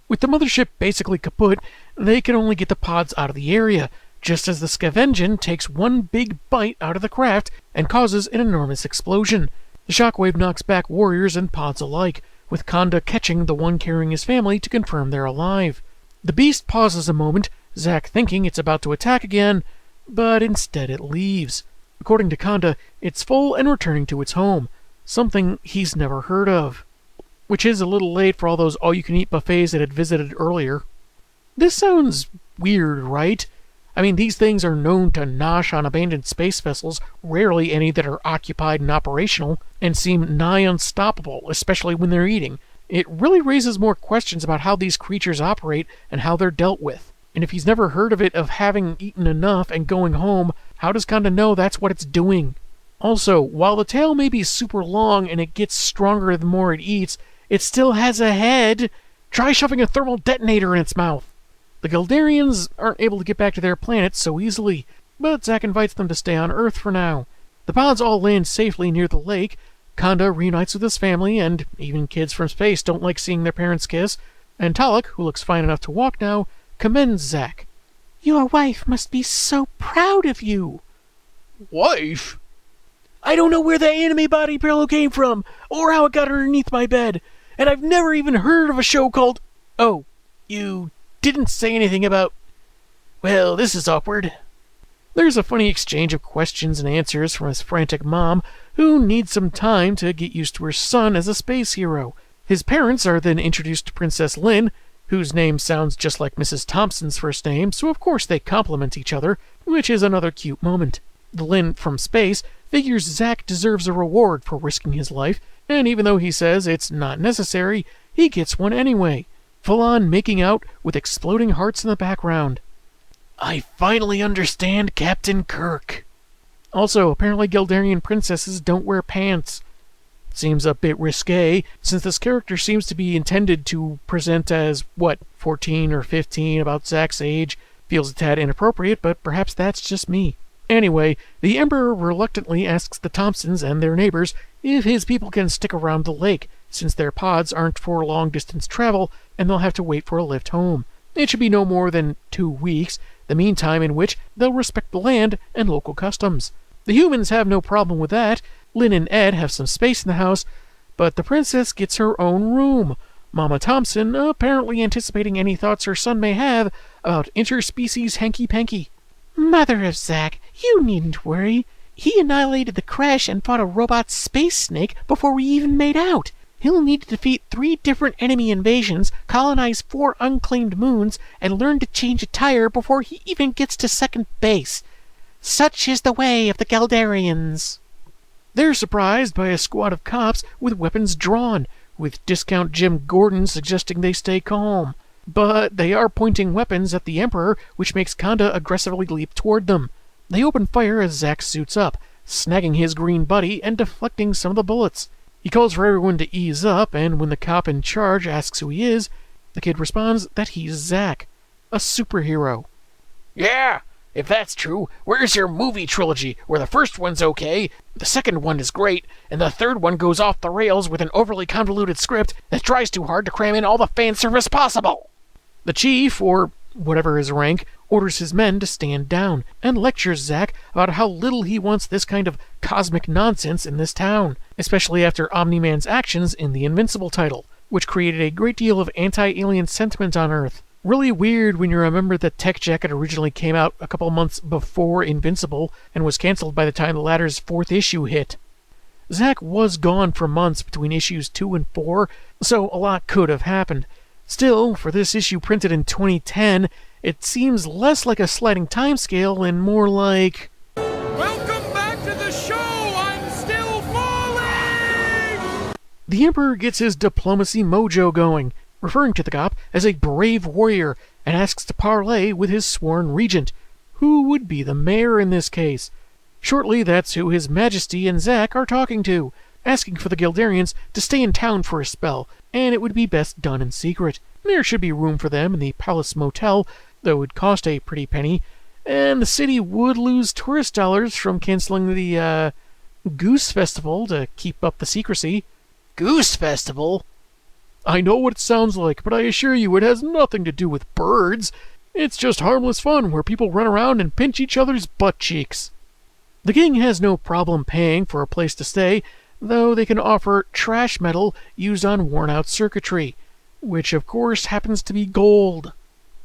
S6: With the mothership basically kaput, they can only get the pods out of the area, just as the Scavengen takes one big bite out of the craft and causes an enormous explosion. The shockwave knocks back warriors and pods alike, with Conda catching the one carrying his family to confirm they're alive. The beast pauses a moment, Zack thinking it's about to attack again, but instead it leaves. According to Conda, it's full and returning to its home, something he's never heard of. Which is a little late for all those all-you-can-eat buffets it had visited earlier. This sounds weird, right? I mean, these things are known to nosh on abandoned space vessels, rarely any that are occupied and operational, and seem nigh unstoppable, especially when they're eating. It really raises more questions about how these creatures operate and how they're dealt with. And if he's never heard of it of having eaten enough and going home, how does Conda know that's what it's doing? Also, while the tail may be super long and it gets stronger the more it eats, it still has a head. Try shoving a thermal detonator in its mouth. The Geldarians aren't able to get back to their planet so easily, but Zack invites them to stay on Earth for now. The pods all land safely near the lake. Conda reunites with his family, and even kids from space don't like seeing their parents kiss, and Talek, who looks fine enough to walk now, commends Zack.
S5: Your wife must be so proud of you.
S3: Wife?
S2: I don't know where that anime body pillow came from, or how it got underneath my bed, and I've never even heard of a show called... Oh, you didn't say anything about... Well, this is awkward.
S6: There's a funny exchange of questions and answers from his frantic mom, who needs some time to get used to her son as a space hero. His parents are then introduced to Princess Lynn, whose name sounds just like Mrs. Thompson's first name, so of course they compliment each other, which is another cute moment. The Lynn from space figures Zack deserves a reward for risking his life, and even though he says it's not necessary, he gets one anyway, full-on making out with exploding hearts in the background.
S3: I finally understand Captain Kirk.
S6: Also, apparently Geldarian princesses don't wear pants. Seems a bit risque, since this character seems to be intended to present as, 14 or 15, about Zack's age. Feels a tad inappropriate, but perhaps that's just me. Anyway, the Emperor reluctantly asks the Thompsons and their neighbors if his people can stick around the lake, since their pods aren't for long-distance travel, and they'll have to wait for a lift home. It should be no more than 2 weeks, the meantime in which they'll respect the land and local customs. The humans have no problem with that. Lynn and Ed have some space in the house, but the princess gets her own room. Mama Thompson apparently anticipating any thoughts her son may have about interspecies hanky-panky.
S5: Mother of Zack, you needn't worry.
S6: He annihilated the crash and fought a robot space snake before we even made out. He'll need to defeat 3 different enemy invasions, colonize 4 unclaimed moons, and learn to change a tire before he even gets to second base. Such is the way of the Geldarians. They're surprised by a squad of cops with weapons drawn, with Discount Jim Gordon suggesting they stay calm. But they are pointing weapons at the Emperor, which makes Conda aggressively leap toward them. They open fire as Zack suits up, snagging his green buddy and deflecting some of the bullets. He calls for everyone to ease up, and when the cop in charge asks who he is, the kid responds that he's Zack, a superhero.
S2: Yeah, if that's true, where's your movie trilogy, where the first one's okay, the second one is great, and the third one goes off the rails with an overly convoluted script that tries too hard to cram in all the fan service possible?
S6: The chief, or whatever his rank, orders his men to stand down, and lectures Zack about how little he wants this kind of cosmic nonsense in this town, especially after Omni-Man's actions in the Invincible title, which created a great deal of anti-alien sentiment on Earth. Really weird when you remember that Tech Jacket originally came out a couple months before Invincible and was cancelled by the time the latter's 4th issue hit. Zack was gone for months between issues 2 and 4, so a lot could have happened. Still, for this issue printed in 2010, it seems less like a sliding timescale and more like...
S3: Welcome back to the show! I'm still falling!
S6: The Emperor gets his diplomacy mojo going, referring to the cop as a brave warrior, and asks to parley with his sworn regent, who would be the mayor in this case. Shortly, that's who His Majesty and Zack are talking to, asking for the Geldarians to stay in town for a spell, and it would be best done in secret. There should be room for them in the Palace Motel, though it would cost a pretty penny, and the city would lose tourist dollars from canceling the, Goose Festival to keep up the secrecy.
S2: Goose Festival?
S6: I know what it sounds like, but I assure you it has nothing to do with birds. It's just harmless fun where people run around and pinch each other's butt cheeks. The king has no problem paying for a place to stay, though they can offer trash metal used on worn-out circuitry, which of course happens to be gold.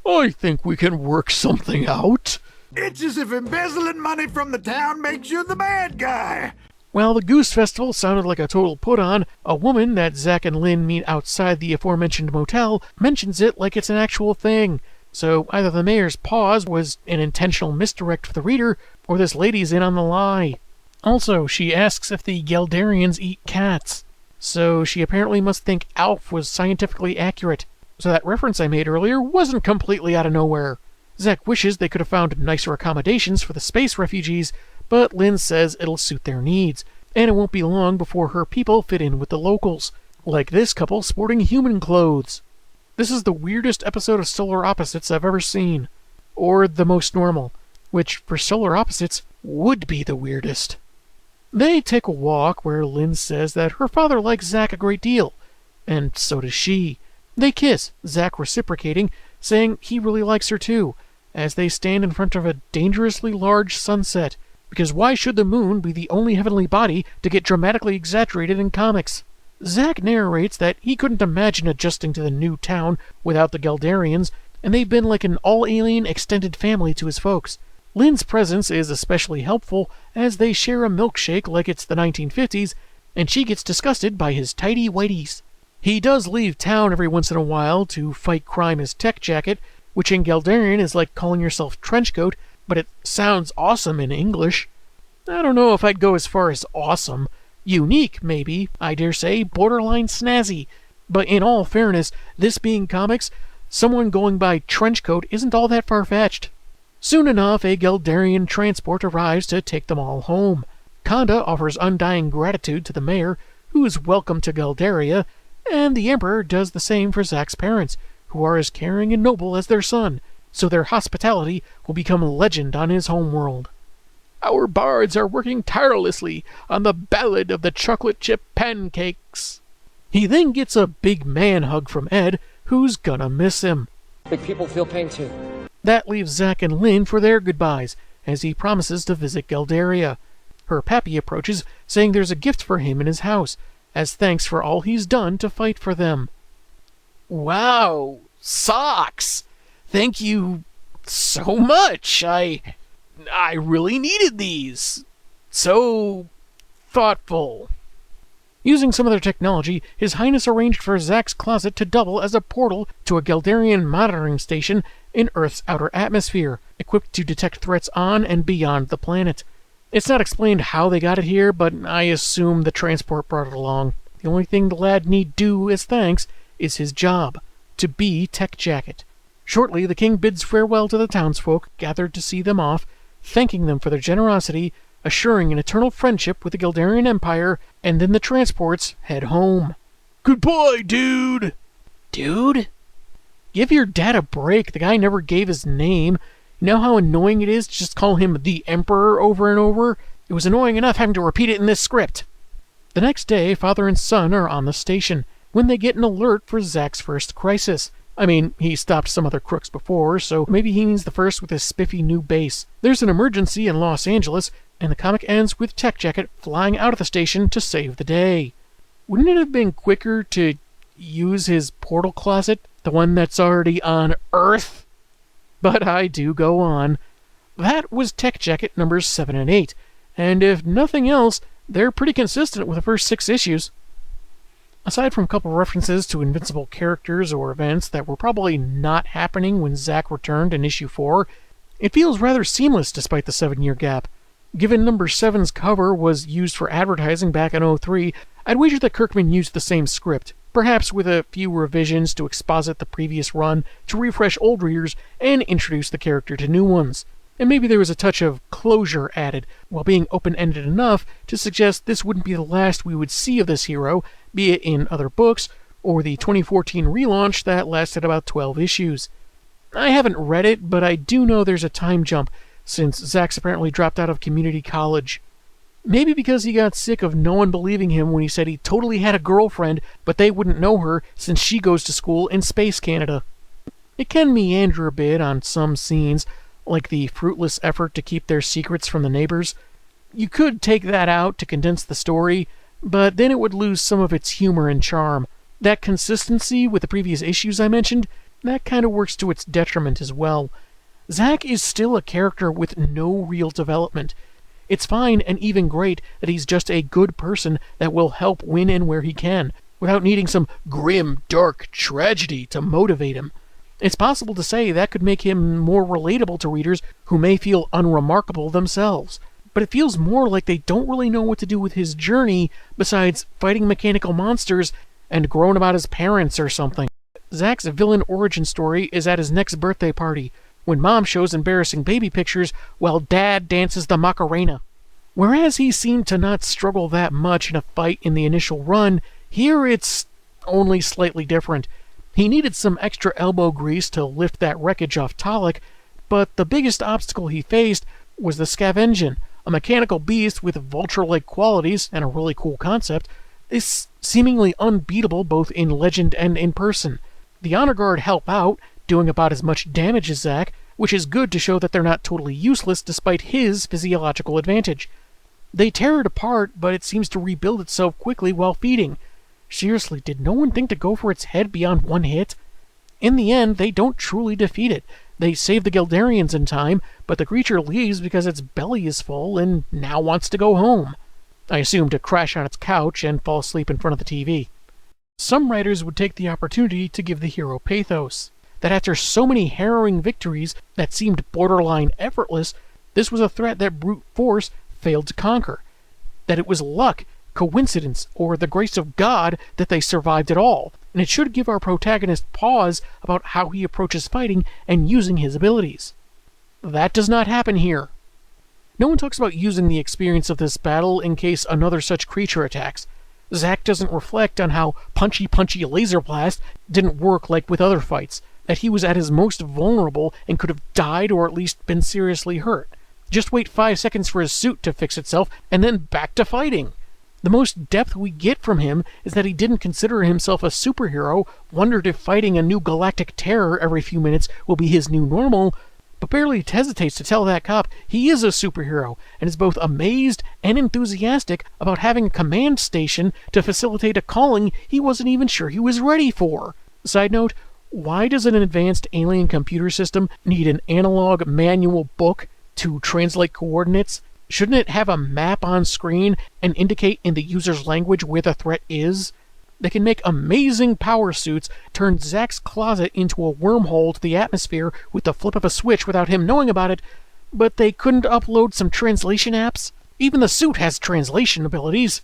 S6: I think we can work something out.
S7: It's as if embezzling money from the town makes you the bad guy.
S6: While the Goose Festival sounded like a total put-on, a woman that Zack and Lynn meet outside the aforementioned motel mentions it like it's an actual thing. So either the mayor's pause was an intentional misdirect for the reader, or this lady's in on the lie. Also, she asks if the Geldarians eat cats. So she apparently must think Alf was scientifically accurate. So that reference I made earlier wasn't completely out of nowhere. Zack wishes they could have found nicer accommodations for the space refugees, but Lynn says it'll suit their needs, and it won't be long before her people fit in with the locals, like this couple sporting human clothes. This is the weirdest episode of Solar Opposites I've ever seen. Or the most normal, which for Solar Opposites would be the weirdest. They take a walk where Lynn says that her father likes Zack a great deal, and so does she. They kiss, Zack reciprocating, saying he really likes her too, as they stand in front of a dangerously large sunset, because why should the moon be the only heavenly body to get dramatically exaggerated in comics? Zack narrates that he couldn't imagine adjusting to the new town without the Geldarians, and they've been like an all-alien extended family to his folks. Lynn's presence is especially helpful as they share a milkshake like it's the 1950s, and she gets disgusted by his tidy whities. He does leave town every once in a while to fight crime as Tech Jacket, which in Geldarian is like calling yourself Trenchcoat, but it sounds awesome in English. I don't know if I'd go as far as awesome. Unique, maybe, I dare say, borderline snazzy. But in all fairness, this being comics, someone going by Trenchcoat isn't all that far-fetched. Soon enough, a Geldarian transport arrives to take them all home. Conda offers undying gratitude to the mayor, who is welcome to Geldaria, and the Emperor does the same for Zack's parents, who are as caring and noble as their son, so their hospitality will become legend on his homeworld. Our bards are working tirelessly on the Ballad of the Chocolate Chip Pancakes. He then gets a big man hug from Ed, who's gonna miss him.
S8: Big people feel pain too.
S6: That leaves Zack and Lynn for their goodbyes, as he promises to visit Geldaria. Her pappy approaches, saying there's a gift for him in his house, as thanks for all he's done to fight for them. Wow, socks! Thank you so much. I really needed these. so thoughtful. Using some of their technology, His Highness arranged for Zack's closet to double as a portal to a Geldarian monitoring station in Earth's outer atmosphere, equipped to detect threats on and beyond the planet. It's not explained how they got it here, but I assume the transport brought it along. The only thing the lad need do as thanks is his job, to be Tech Jacket. Shortly, the king bids farewell to the townsfolk gathered to see them off, thanking them for their generosity, assuring an eternal friendship with the Geldarian Empire, and then the transports head home.
S7: Goodbye, dude!
S6: Dude? Give your dad a break. The guy never gave his name. You know how annoying it is to just call him the Emperor over and over? It was annoying enough having to repeat it in this script. The next day, father and son are on the station, when they get an alert for Zack's first crisis. I mean, he stopped some other crooks before, so maybe he means the first with his spiffy new base. There's an emergency in Los Angeles, and the comic ends with Tech Jacket flying out of the station to save the day. Wouldn't it have been quicker to use his portal closet, the one that's already on Earth? But I do go on. That was Tech Jacket numbers 7 and 8, and if nothing else, they're pretty consistent with the first 6 issues. Aside from a couple references to invincible characters or events that were probably not happening when Zack returned in issue 4, it feels rather seamless despite the 7-year gap. Given number 7's cover was used for advertising back in 03, I'd wager that Kirkman used the same script, perhaps with a few revisions to exposit the previous run to refresh old readers and introduce the character to new ones. And maybe there was a touch of closure added, while being open-ended enough to suggest this wouldn't be the last we would see of this hero, be it in other books, or the 2014 relaunch that lasted about 12 issues. I haven't read it, but I do know there's a time jump, since Zack's apparently dropped out of community college. Maybe because he got sick of no one believing him when he said he totally had a girlfriend, but they wouldn't know her since she goes to school in Space Canada. It can meander a bit on some scenes, like the fruitless effort to keep their secrets from the neighbors. You could take that out to condense the story, but then it would lose some of its humor and charm. That consistency with the previous issues I mentioned, that kind of works to its detriment as well. Zack is still a character with no real development. It's fine and even great that he's just a good person that will help when and where he can, without needing some grim, dark tragedy to motivate him. It's possible to say that could make him more relatable to readers who may feel unremarkable themselves. But it feels more like they don't really know what to do with his journey besides fighting mechanical monsters and growing about his parents or something. Zack's villain origin story is at his next birthday party, when Mom shows embarrassing baby pictures while Dad dances the Macarena. Whereas he seemed to not struggle that much in a fight in the initial run, here it's only slightly different. He needed some extra elbow grease to lift that wreckage off Talik, but the biggest obstacle he faced was the Scav engine, a mechanical beast with vulture-like qualities and a really cool concept, is seemingly unbeatable both in legend and in person. The Honor Guard help out, doing about as much damage as Zack, which is good to show that they're not totally useless despite his physiological advantage. They tear it apart, but it seems to rebuild itself quickly while feeding. Seriously, did no one think to go for its head beyond one hit? In the end, they don't truly defeat it. They save the Geldarians in time, but the creature leaves because its belly is full and now wants to go home. I assume to crash on its couch and fall asleep in front of the TV. Some writers would take the opportunity to give the hero pathos. That after so many harrowing victories that seemed borderline effortless, this was a threat that brute force failed to conquer. That it was luck, coincidence, or the grace of God that they survived at all, and it should give our protagonist pause about how he approaches fighting and using his abilities. That does not happen here. No one talks about using the experience of this battle in case another such creature attacks. Zack doesn't reflect on how punchy laser blast didn't work like with other fights, that he was at his most vulnerable and could have died or at least been seriously hurt. Just wait 5 seconds for his suit to fix itself, and then back to fighting. The most depth we get from him is that he didn't consider himself a superhero, wondered if fighting a new galactic terror every few minutes will be his new normal, but barely hesitates to tell that cop he is a superhero, and is both amazed and enthusiastic about having a command station to facilitate a calling he wasn't even sure he was ready for. Side note, why does an advanced alien computer system need an analog manual book to translate coordinates? Shouldn't it have a map on screen and indicate in the user's language where the threat is? They can make amazing power suits, turn Zack's closet into a wormhole to the atmosphere with the flip of a switch without him knowing about it, but they couldn't upload some translation apps? Even the suit has translation abilities.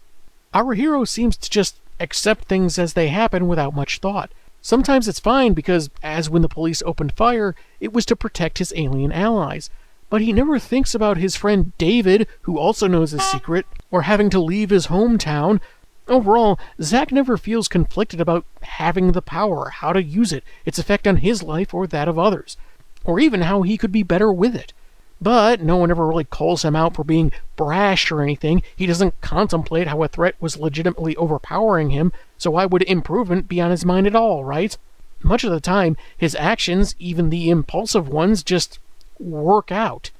S6: Our hero seems to just accept things as they happen without much thought. Sometimes it's fine because, as when the police opened fire, it was to protect his alien allies. But he never thinks about his friend David, who also knows his secret, or having to leave his hometown. Overall, Zack never feels conflicted about having the power, how to use it, its effect on his life or that of others, or even how he could be better with it. But no one ever really calls him out for being brash or anything. He doesn't contemplate how a threat was legitimately overpowering him, so why would improvement be on his mind at all, right? Much of the time, his actions, even the impulsive ones, just work out.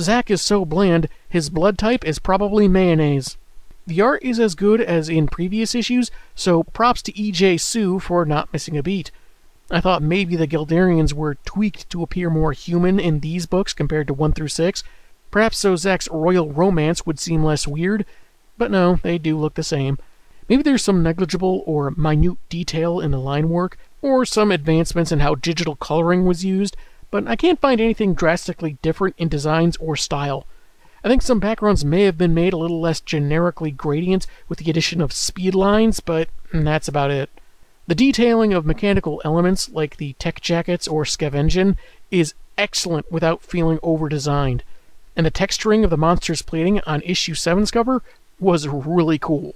S6: Zack is so bland, his blood type is probably mayonnaise. The art is as good as in previous issues, so props to E.J. Sue for not missing a beat. I thought maybe the Gildarians were tweaked to appear more human in these books compared to 1 through 6, perhaps so Zack's royal romance would seem less weird, but no, they do look the same. Maybe there's some negligible or minute detail in the line work, or some advancements in how digital coloring was used, but I can't find anything drastically different in designs or style. I think some backgrounds may have been made a little less generically gradient with the addition of speed lines, but that's about it. The detailing of mechanical elements like the tech jackets or Skev engine is excellent without feeling over-designed, and the texturing of the monster's plating on issue 7's cover was really cool.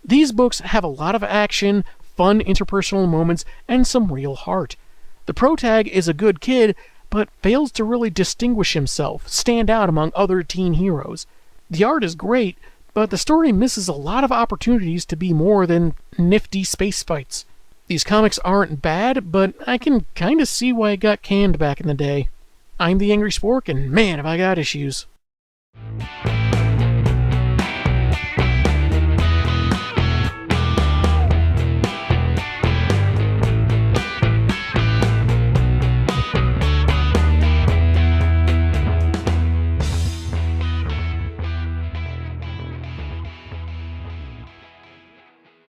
S6: These books have a lot of action, fun interpersonal moments, and some real heart. The protag is a good kid, but fails to really distinguish himself, stand out among other teen heroes. The art is great, but the story misses a lot of opportunities to be more than nifty space fights. These comics aren't bad, but I can kinda see why it got canned back in the day. I'm the Angry Spork, and man, have I got issues.